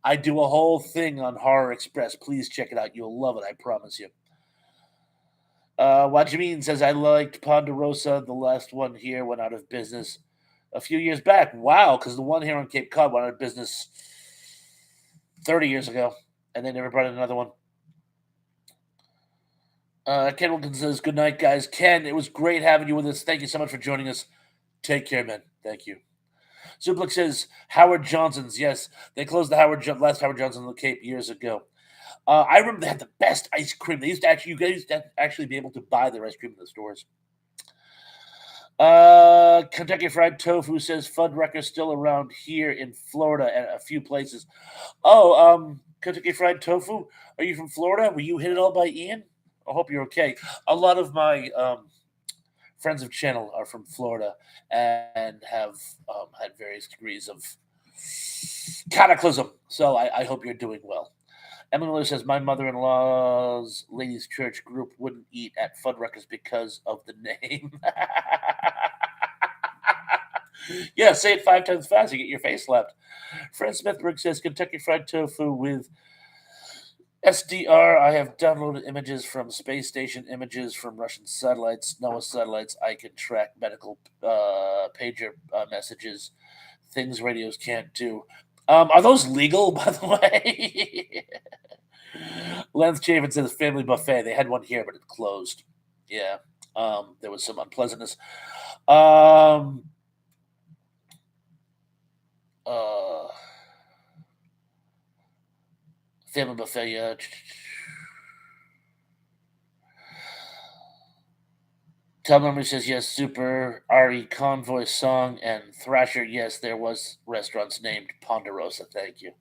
I do a whole thing on Horror Express. Please check it out. You'll love it, I promise you. What you mean says, I liked Ponderosa. The last one here went out of business a few years back. Wow, because the one here on Cape Cod went out of business 30 years ago, and they never brought in another one. Ken Wilkins says, good night, guys. Ken, it was great having you with us. Thank you so much for joining us. Take care, man. Thank you. Zuplik says, Howard Johnson's. Yes, they closed the last Howard Johnson on the Cape years ago. I remember they had the best ice cream. You guys used to actually be able to buy their ice cream in the stores. Kentucky Fried Tofu says Fuddrucker's still around here in Florida at a few places. Oh, Kentucky Fried Tofu, are you from Florida? Were you hit at all by Ian? I hope you're okay. A lot of my friends of channel are from Florida and have had various degrees of cataclysm. So I hope you're doing well. Emily Miller says, my mother-in-law's ladies' church group wouldn't eat at Fuddruckers because of the name. Yeah, say it 5 times fast. You get your face slapped. Fred Smithberg says, Kentucky Fried Tofu with SDR. I have downloaded images from space station, images from Russian satellites, NOAA satellites. I can track medical pager messages, things radios can't do. Are those legal, by the way? Lance Chafin says Family Buffet. They had one here, but it closed. Yeah, there was some unpleasantness. Family Buffet, yeah. Tom Memory says, yes, Super RE Convoy song and Thrasher. Yes, there was restaurants named Ponderosa. Thank you.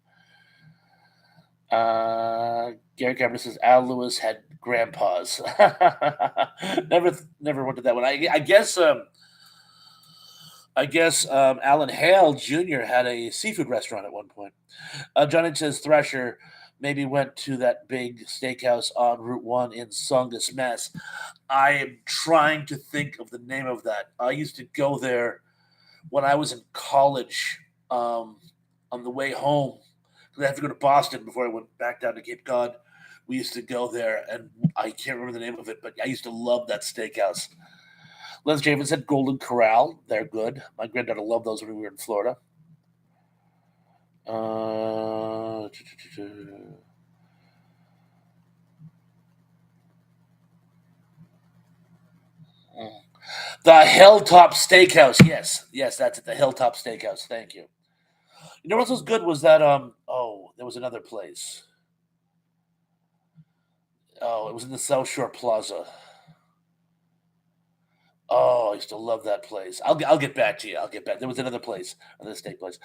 Gary Carpenter says, Al Lewis had grandpas. never went to that one. I guess Alan Hale Jr. had a seafood restaurant at one point. Johnny says Thrasher maybe went to that big steakhouse on Route 1 in Songus, Mass. I am trying to think of the name of that. I used to go there when I was in college on the way home. I had to go to Boston before I went back down to Cape Cod. We used to go there, and I can't remember the name of it, but I used to love that steakhouse. Les Javen said Golden Corral. They're good. My granddaughter loved those when we were in Florida. The Hilltop Steakhouse. Yes, that's it. The Hilltop Steakhouse. Thank you. You know what was good was that there was another place. Oh, it was in the South Shore Plaza. Oh, I used to love that place. I'll get back to you. I'll get back. There was another place, another steak place.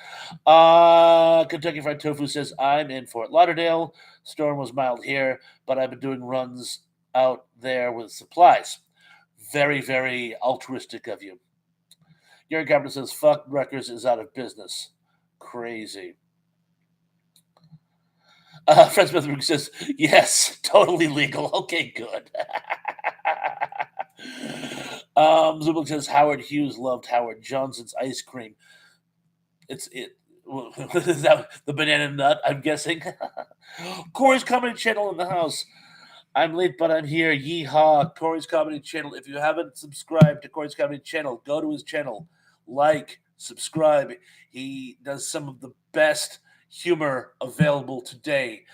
Kentucky Fried Tofu says, I'm in Fort Lauderdale. Storm was mild here, but I've been doing runs out there with supplies. Very, very altruistic of you. Gary Carpenter says, fuck, Rutgers is out of business. Crazy. Fred Smith says, yes, totally legal. Okay, good. Zubik says, Howard Hughes loved Howard Johnson's ice cream. Is that the banana nut, I'm guessing? Corey's Comedy Channel in the house. I'm late, but I'm here. Yeehaw. Corey's Comedy Channel. If you haven't subscribed to Corey's Comedy Channel, go to his channel. Like, subscribe. He does some of the best humor available today.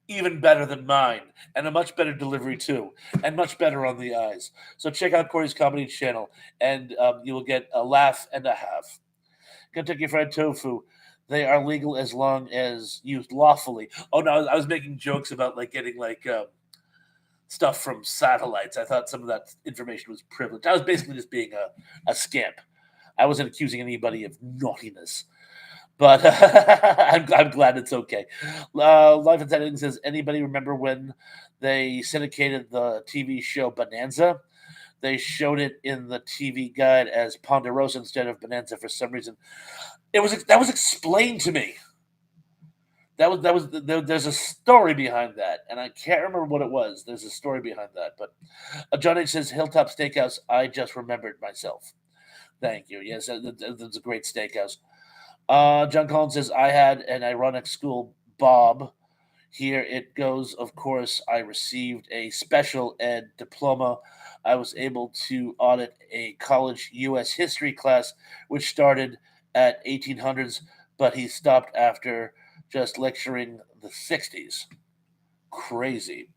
Even better than mine. And a much better delivery, too. And much better on the eyes. So check out Corey's Comedy Channel, and you will get a laugh and a half. Kentucky Fried Tofu. They are legal as long as used lawfully. Oh, no, I was making jokes about, like, getting, like... stuff from satellites. I thought some of that information was privileged. I was basically just being a scamp. I wasn't accusing anybody of naughtiness. But I'm glad it's okay. Life and Editing says, anybody remember when they syndicated the TV show Bonanza? They showed it in the TV guide as Ponderosa instead of Bonanza for some reason. That was explained to me. There's a story behind that, and I can't remember what it was. There's a story behind that, but John H says Hilltop Steakhouse. I just remembered myself. Thank you. Yes, that's a great steakhouse. John Collins says I had an ironic school, Bob. Here it goes. Of course, I received a special ed diploma. I was able to audit a college U.S. history class, which started at 1800s, but he stopped after just lecturing the 60s. Crazy.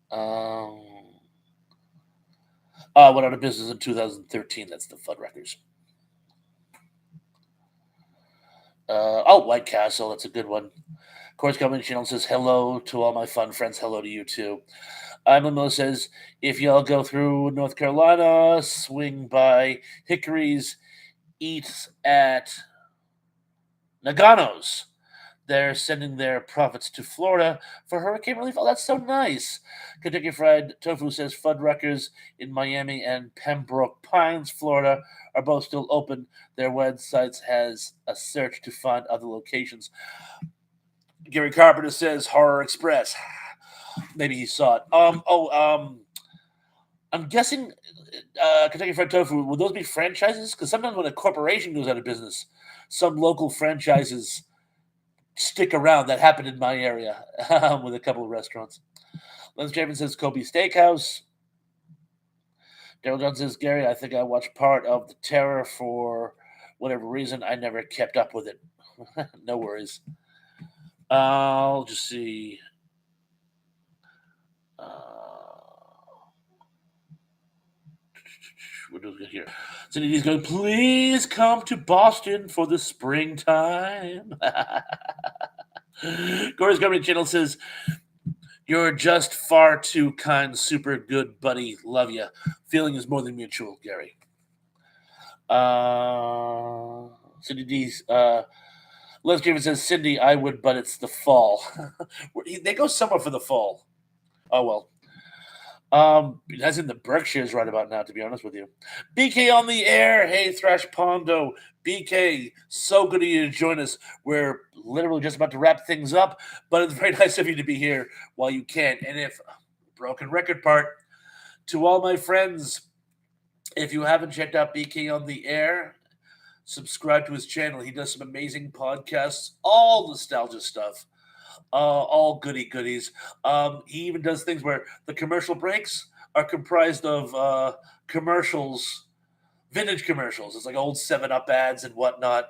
Went out of business in 2013. That's the Fuddruckers. White Castle. That's a good one. Corey's Comedy Channel says, hello to all my fun friends. Hello to you, too. Emily says, if y'all go through North Carolina, swing by Hickory's, eat at Nagano's. They're sending their profits to Florida for hurricane relief. Oh, that's so nice. Kentucky Fried Tofu says Fuddruckers in Miami and Pembroke Pines, Florida, are both still open. Their websites has a search to find other locations. Gary Carpenter says Horror Express. Maybe he saw it. I'm guessing Kentucky Fried Tofu, will those be franchises? Because sometimes when a corporation goes out of business, some local franchises stick around. That happened in my area with a couple of restaurants. Lance Chapman says Kobe Steakhouse. Daryl Jones says, Gary, I think I watched part of The Terror for whatever reason. I never kept up with it. No worries. I'll just see. What do we got here? Cindy D's going, please come to Boston for the springtime. Corey's Comedy Channel says, you're just far too kind, super good, buddy. Love you. Feeling is more than mutual, Gary. Cindy D's, Les Given says, Cindy, I would, but it's the fall. They go somewhere for the fall. Oh, well. That's in the Berkshires right about now, to be honest with you. BK on the air. Hey, Thrash Pondo. BK, so good of you to join us. We're literally just about to wrap things up, but it's very nice of you to be here while you can. And if broken record part, to all my friends, if you haven't checked out BK on the air, subscribe to his channel. He does some amazing podcasts, all nostalgia stuff. All goodies. He even does things where the commercial breaks are comprised of commercials, vintage commercials. It's like old 7-Up ads and whatnot,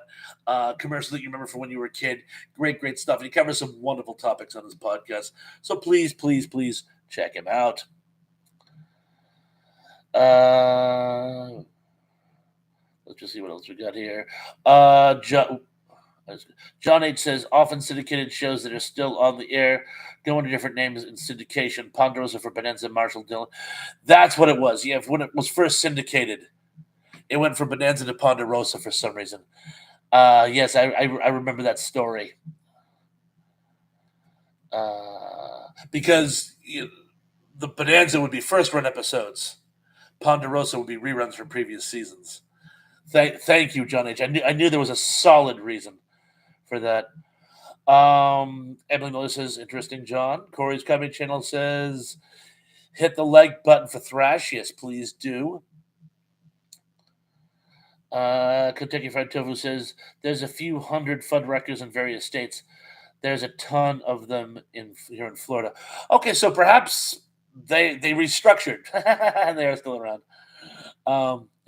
commercials that you remember from when you were a kid. Great stuff. And he covers some wonderful topics on his podcast. So please check him out. Let's just see what else we got here. John H. says, often syndicated shows that are still on the air go under different names in syndication. Ponderosa for Bonanza, Marshall Dillon. That's what it was. Yeah, when it was first syndicated, it went from Bonanza to Ponderosa for some reason. Yes, I remember that story. Because the Bonanza would be first run episodes. Ponderosa would be reruns from previous seasons. Thank you, John H. I knew there was a solid reason for that. Emily Miller says, interesting, John. Corey's Comedy Channel says, hit the like button for Thrash. Yes, please do. Kentucky Fried Tofu says, there's a few hundred Fuddruckers in various states. There's a ton of them here in Florida. Okay, so perhaps they restructured and they are still around.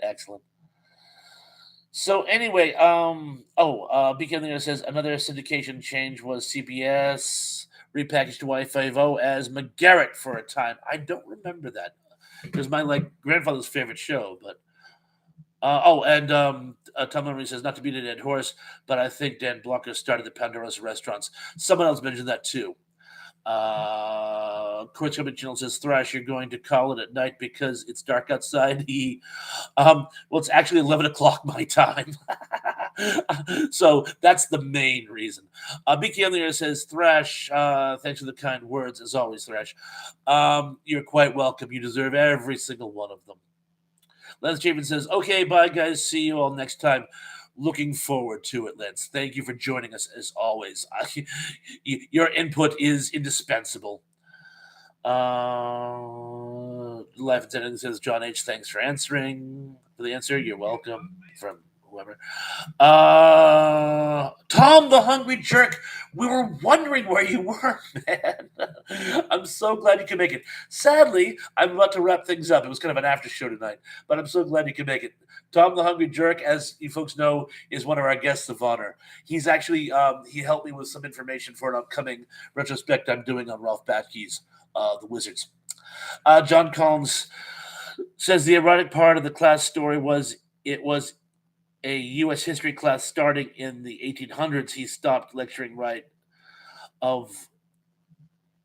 Excellent. So anyway, BK says another syndication change was CBS repackaged Y50 as McGarrett for a time. I don't remember that. It was my grandfather's favorite show, but Tom Memory says not to beat a dead horse, but I think Dan Blanco started the Pandora's restaurants. Someone else mentioned that too. Court's Comedy Channel says, Thrash, you're going to call it at night because it's dark outside. Well, it's actually 11 o'clock my time. So that's the main reason. BK on the air says, Thrash, thanks for the kind words, as always, Thrash. You're quite welcome. You deserve every single one of them. Lance Chapin says, okay, bye, guys. See you all next time. Looking forward to it, Lance. Thank you for joining us as always. Your input is indispensable. Life Attendant says, John H., thanks for answering. For the answer, you're welcome. From whoever. Tom the Hungry Jerk, we were wondering where you were, man. I'm so glad you can make it. Sadly, I'm about to wrap things up. It was kind of an after show tonight, but I'm so glad you can make it. Tom the Hungry Jerk, as you folks know, is one of our guests of honor. He's actually, he helped me with some information for an upcoming retrospect I'm doing on Ralph Bakke's The Wizards. John Collins says the ironic part of the class story was it was a U.S. history class starting in the 1800s. He stopped lecturing right of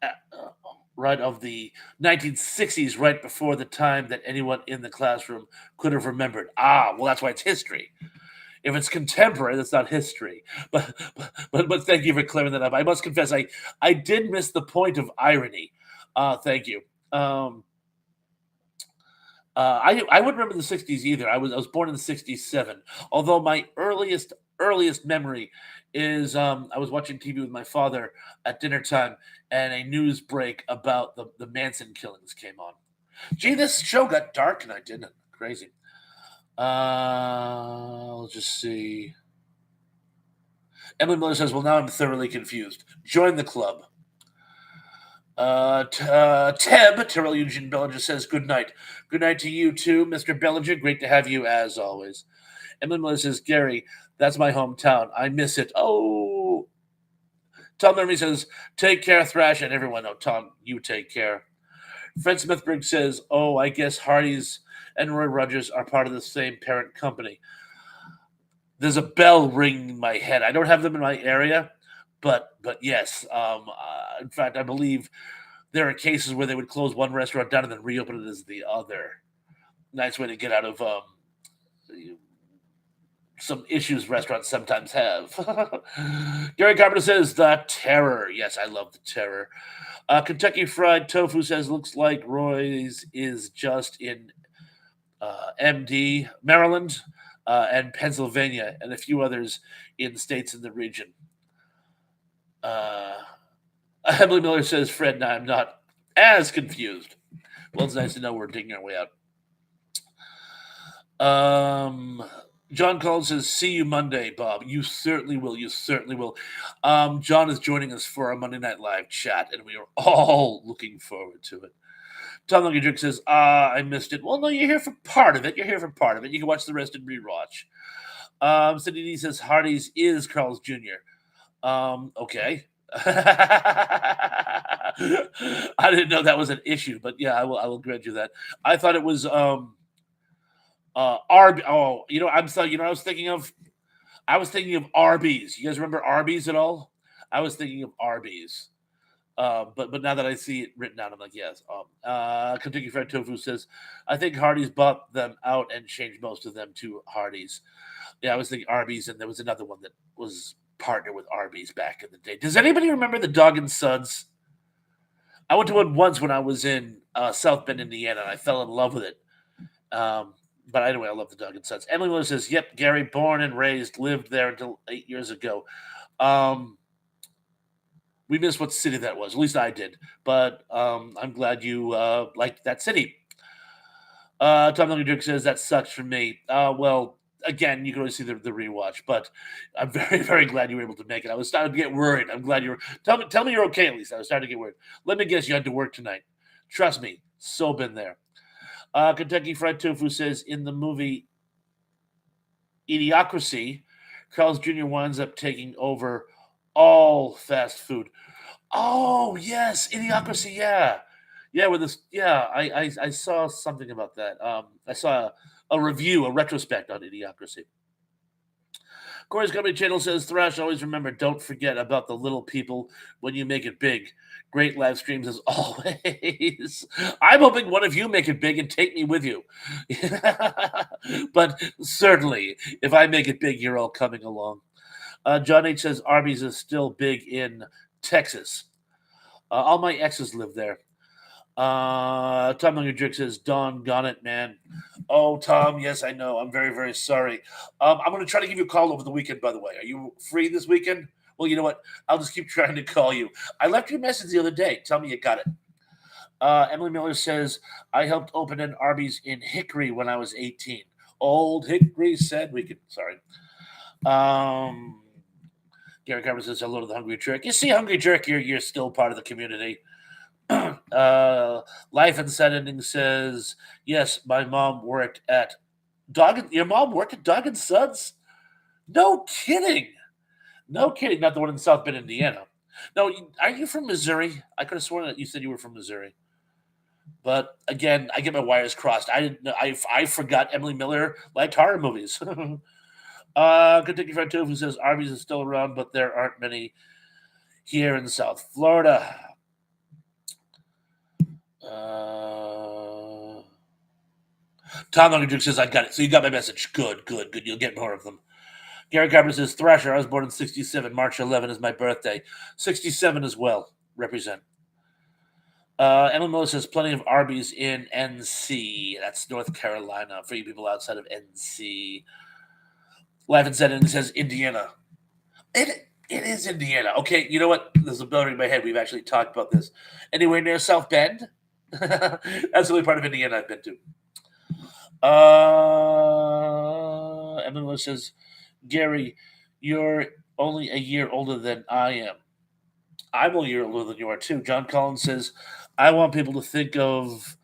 the 1960s, right before the time that anyone in the classroom could have remembered. Well, that's why it's history. If it's contemporary, that's not history. But thank you for clearing that up. I must confess, I did miss the point of irony. Thank you. I wouldn't remember the 60s either. I was born in the 67. Although my earliest memory is I was watching TV with my father at dinner time, and a news break about the Manson killings came on. Gee, this show got dark and I didn't. Crazy. Let's just see. Emily Miller says, well, now I'm thoroughly confused. Join the club. Teb, Terrell Eugene Bellinger says, good night. Good night to you too, Mr. Bellinger. Great to have you as always. Emily Miller says, Gary, that's my hometown. I miss it. Oh. Tom Memory says, take care, Thrash, and everyone. Oh, Tom, you take care. Fred Smithberg says, oh, I guess Hardy's and Roy Rogers are part of the same parent company. There's a bell ringing in my head. I don't have them in my area, but yes. In fact, I believe there are cases where they would close one restaurant down and then reopen it as the other. Nice way to get out of some issues restaurants sometimes have. Gary Carpenter says, the terror. Yes, I love the terror. Kentucky Fried Tofu says, looks like Roy's is just in MD, Maryland, and Pennsylvania, and a few others in states in the region. Emily Miller says, Fred, no, I'm not as confused. Well, it's nice to know we're digging our way out. John Collins says, see you Monday, Bob. You certainly will. You certainly will. John is joining us for our Monday Night Live chat, and we are all looking forward to it. Tom Lucky says, I missed it. Well, no, you're here for part of it. You're here for part of it. You can watch the rest and rewatch. Cindy D says, Hardy's is Carl's Jr. Okay. I didn't know that was an issue, but yeah, I will grant you that. I thought it was Arby's. Oh, I'm sorry. I was thinking of Arby's. You guys remember Arby's at all? I was thinking of Arby's. But now that I see it written down, I'm like, yes. Kentucky Fried Tofu says, I think Hardy's bought them out and changed most of them to Hardy's. Yeah, I was thinking Arby's, and there was another one that was partnered with Arby's back in the day. Does anybody remember the Dog and Suds? I went to one once when I was in South Bend, Indiana, and I fell in love with it. But anyway, I love the Dog and Sons. Emily Miller says, "Yep, Gary, born and raised, lived there until 8 years ago." Um, we missed what city that was. At least I did. But I'm glad you liked that city. Tom Duncan says that sucks for me. Well, again, you can only see the rewatch, but I'm very, very glad you were able to make it. I was starting to get worried. I'm glad you're. Tell me you're okay at least. I was starting to get worried. Let me guess, you had to work tonight. Trust me, so been there. Kentucky Fried Tofu says in the movie Idiocracy, Carl's Jr. winds up taking over all fast food. Oh yes, Idiocracy. Yeah, yeah. With this, yeah, I saw something about that. I saw a review, a retrospect on Idiocracy. Corey's Company Channel says, Thrash, always remember, don't forget about the little people when you make it big. Great live streams as always. I'm hoping one of you make it big and take me with you. But certainly, if I make it big, you're all coming along. John H. says, Arby's is still big in Texas. All my exes live there. Tom Younger Drake says, Don got it, man. Oh, Tom, yes, I know. I'm very, very sorry. I'm going to try to give you a call over the weekend, by the way. Are you free this weekend? Well, you know what? I'll just keep trying to call you. I left you a message the other day. Tell me you got it. Emily Miller says, I helped open an Arby's in Hickory when I was 18. Old Hickory said we could, sorry. Gary Carver says, hello to the Hungry Jerk. You see, Hungry Jerk, you're still part of the community. Life and Set Ending says, yes, my mom worked at your mom worked at Dog and Sons? No kidding. No kidding. Not the one in South Bend, Indiana. No, are you from Missouri? I could have sworn that you said you were from Missouri. But again, I get my wires crossed. I didn't know. I forgot Emily Miller liked horror movies. Kentucky Fried Tofu says Arby's is still around, but there aren't many here in South Florida. Tom Longadruke says, I got it. So you got my message. Good. You'll get more of them. Gary Carpenter says, Thrasher, I was born in 67. March 11 is my birthday. 67 as well. Represent. Emma Miller says, plenty of Arby's in NC. That's North Carolina for you people outside of NC. Life and Said and says, Indiana. It is Indiana. Okay, you know what? There's a building in my head. We've actually talked about this. Anywhere near South Bend? That's the only part of Indiana I've been to. Emily says, Gary, you're only a year older than I am. I'm a year older than you are too. John Collins says, I want people to think of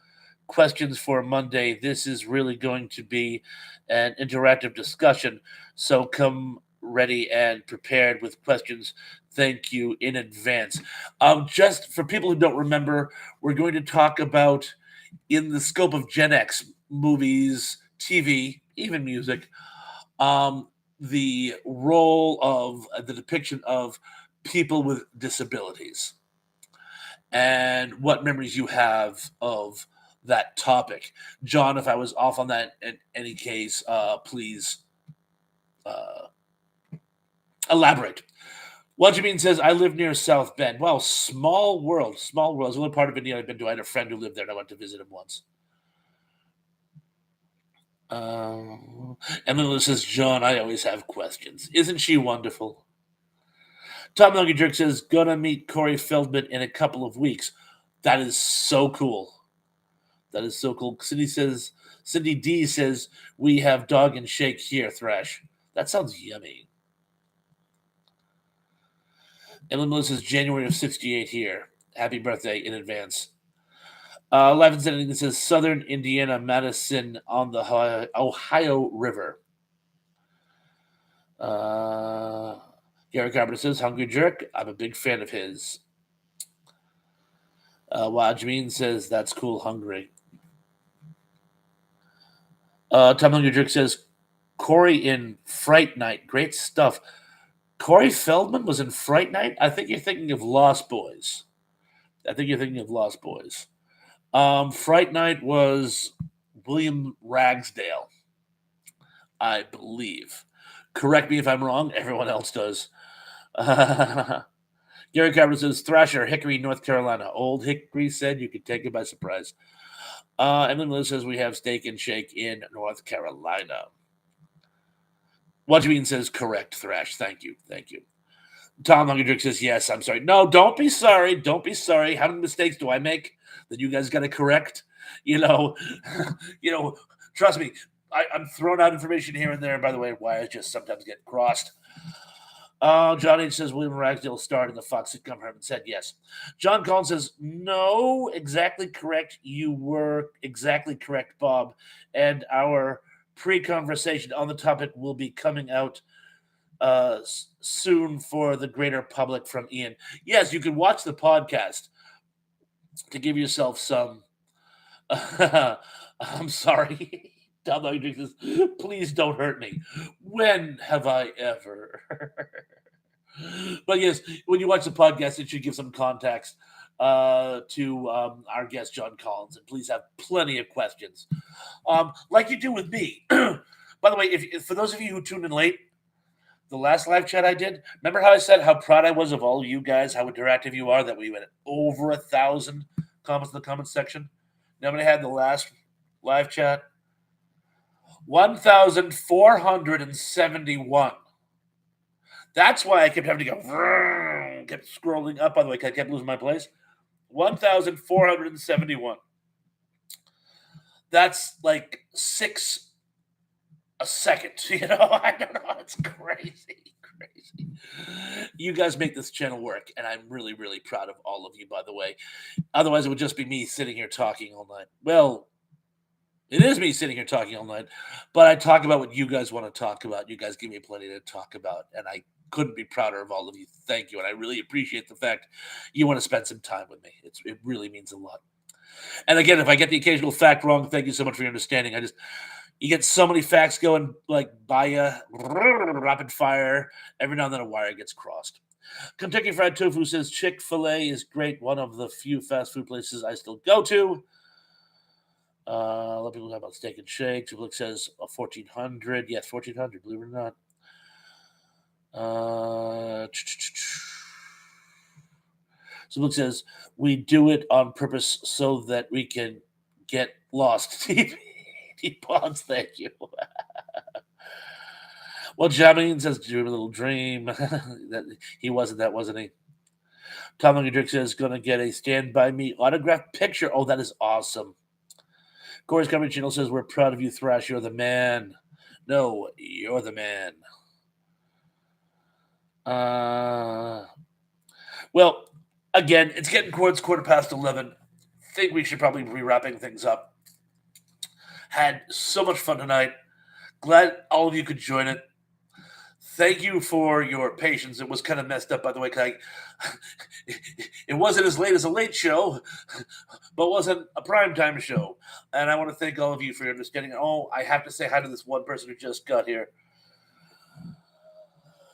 questions for Monday. This is really going to be an interactive discussion. So come ready and prepared with questions. Thank you in advance. Just for people who don't remember, we're going to talk about, in the scope of Gen X movies, TV, even music, the role of the depiction of people with disabilities and what memories you have of that topic. John, if I was off on that in any case, please elaborate. What you mean says, I live near South Bend. Well, small world. Small world. It's the only part of Indiana I've been to. I had a friend who lived there and I went to visit him once. Emily says, John, I always have questions. Isn't she wonderful? Tom Nugget Jerk says, gonna meet Corey Feldman in a couple of weeks. That is so cool. That is so cool. Cindy D says, we have dog and shake here, Thrash. That sounds yummy. Emily says, January of 68 here. Happy birthday in advance. Live and Sending says, Southern Indiana, Madison on the Ohio River. Gary Carpenter says, Hungry Jerk. I'm a big fan of his. Wajmin says, that's cool, hungry. Tom Hungry Jerk says, Corey in Fright Night. Great stuff. Corey Feldman was in Fright Night? I think you're thinking of Lost Boys. Fright Night was William Ragsdale, I believe. Correct me if I'm wrong. Everyone else does. Gary Carver says, Thrasher, Hickory, North Carolina. Old Hickory said you could take it by surprise. Emily Liz says we have Steak and Shake in North Carolina. What you mean says correct, Thrash. Thank you. Tom Hungry says yes. I'm sorry. No, don't be sorry. Don't be sorry. How many mistakes do I make that you guys got to correct? You know, trust me. I'm throwing out information here and there. By the way, wires just sometimes get crossed. John H. says William Ragsdale starred in the Fox sitcom Herman Said yes. John Collins says, no, exactly correct. You were exactly correct, Bob. And our pre-conversation on the topic will be coming out soon for the greater public from Ian. Yes, you can watch the podcast to give yourself some. I'm sorry. Says, please don't hurt me. When have I ever? But yes, when you watch the podcast, it should give some context to our guest, John Collins. And please have plenty of questions, like you do with me. By the way, if for those of you who tuned in late, the last live chat I did, remember how I said how proud I was of all of you guys, how interactive you are, that we went over 1,000 comments in the comments section? You know how many had the last live chat? 1,471. That's why I kept having to go, kept scrolling up, by the way, because I kept losing my place. 1,471. That's like 6 a second. I don't know. It's crazy. You guys make this channel work, and I'm really, really proud of all of you, by the way. Otherwise, it would just be me sitting here talking all night. Well, it is me sitting here talking all night, but I talk about what you guys want to talk about. You guys give me plenty to talk about, and I couldn't be prouder of all of you. Thank you, and I really appreciate the fact you want to spend some time with me. It really means a lot. And again, if I get the occasional fact wrong, thank you so much for your understanding. You get so many facts going like by you, rapid fire. Every now and then a wire gets crossed. Kentucky Fried Tofu says Chick-fil-A is great. One of the few fast food places I still go to. A lot of people talk about Steak and Shake. Public says 1,400. Yes, 1,400. Believe it or not. Someone says we do it on purpose so that we can get lost. Pods, thank you. Well, Jameen says dream a little dream. That he wasn't, wasn't he? Tom Drink says gonna get a Stand By Me autographed picture. Oh, that is awesome. Corey's Comedy Channel says we're proud of you, Thrash. You're the man. No, you're the man. Well, again, it's getting towards 11:15. Think we should probably be wrapping things up. Had so much fun tonight. Glad all of you could join it. Thank you for your patience. It was kind of messed up, by the way, because it wasn't as late as a late show, but wasn't a primetime show. And I want to thank all of you for your understanding. Oh, I have to say hi to this one person who just got here.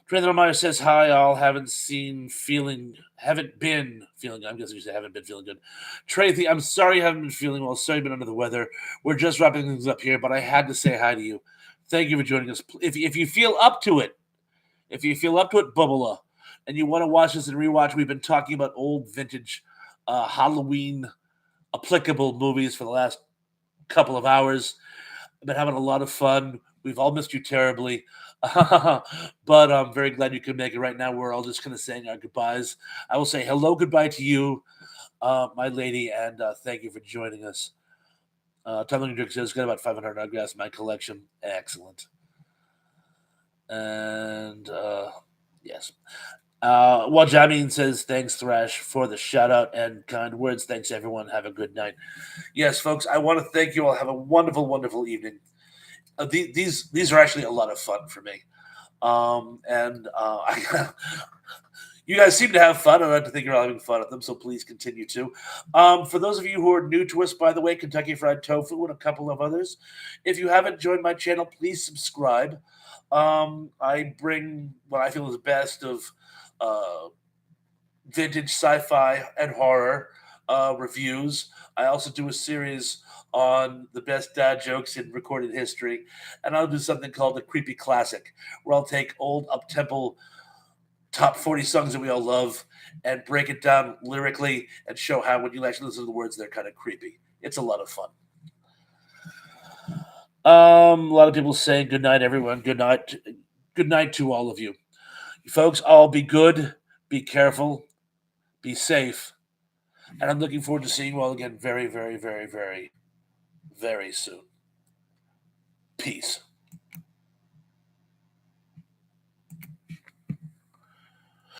Trey Meyer says hi. All haven't been feeling. I'm guessing you say haven't been feeling good. Tracy, I'm sorry you haven't been feeling well. Sorry you've been under the weather. We're just wrapping things up here, but I had to say hi to you. Thank you for joining us. If you feel up to it, Bubba, and you want to watch this and rewatch, we've been talking about old vintage Halloween applicable movies for the last couple of hours. I've been having a lot of fun. We've all missed you terribly. But I'm very glad you could make it. Right now, we're all just kind of saying our goodbyes. I will say hello, goodbye to you, my lady, and thank you for joining us. Tom Drink says, got about 500 autographs in my collection. Excellent. And yes. Jameen says, thanks, Thrash, for the shout out and kind words. Thanks, everyone. Have a good night. Yes, folks, I want to thank you all. Have a wonderful, wonderful evening. These are actually a lot of fun for me. You guys seem to have fun. I like to think you're all having fun at them, so please continue to. For those of you who are new to us, by the way, Kentucky Fried Tofu and a couple of others, if you haven't joined my channel, please subscribe. I bring what I feel is the best of vintage sci-fi and horror reviews. I also do a series on the best dad jokes in recorded history, and I'll do something called the Creepy Classic, where I'll take old up-tempo top 40 songs that we all love and break it down lyrically and show how when you actually listen to the words, they're kind of creepy. It's a lot of fun. A lot of people saying good night, everyone. Good night to all of you. You folks, all be good, be careful, be safe, and I'm looking forward to seeing you all again very, very, very, very, very soon. Peace.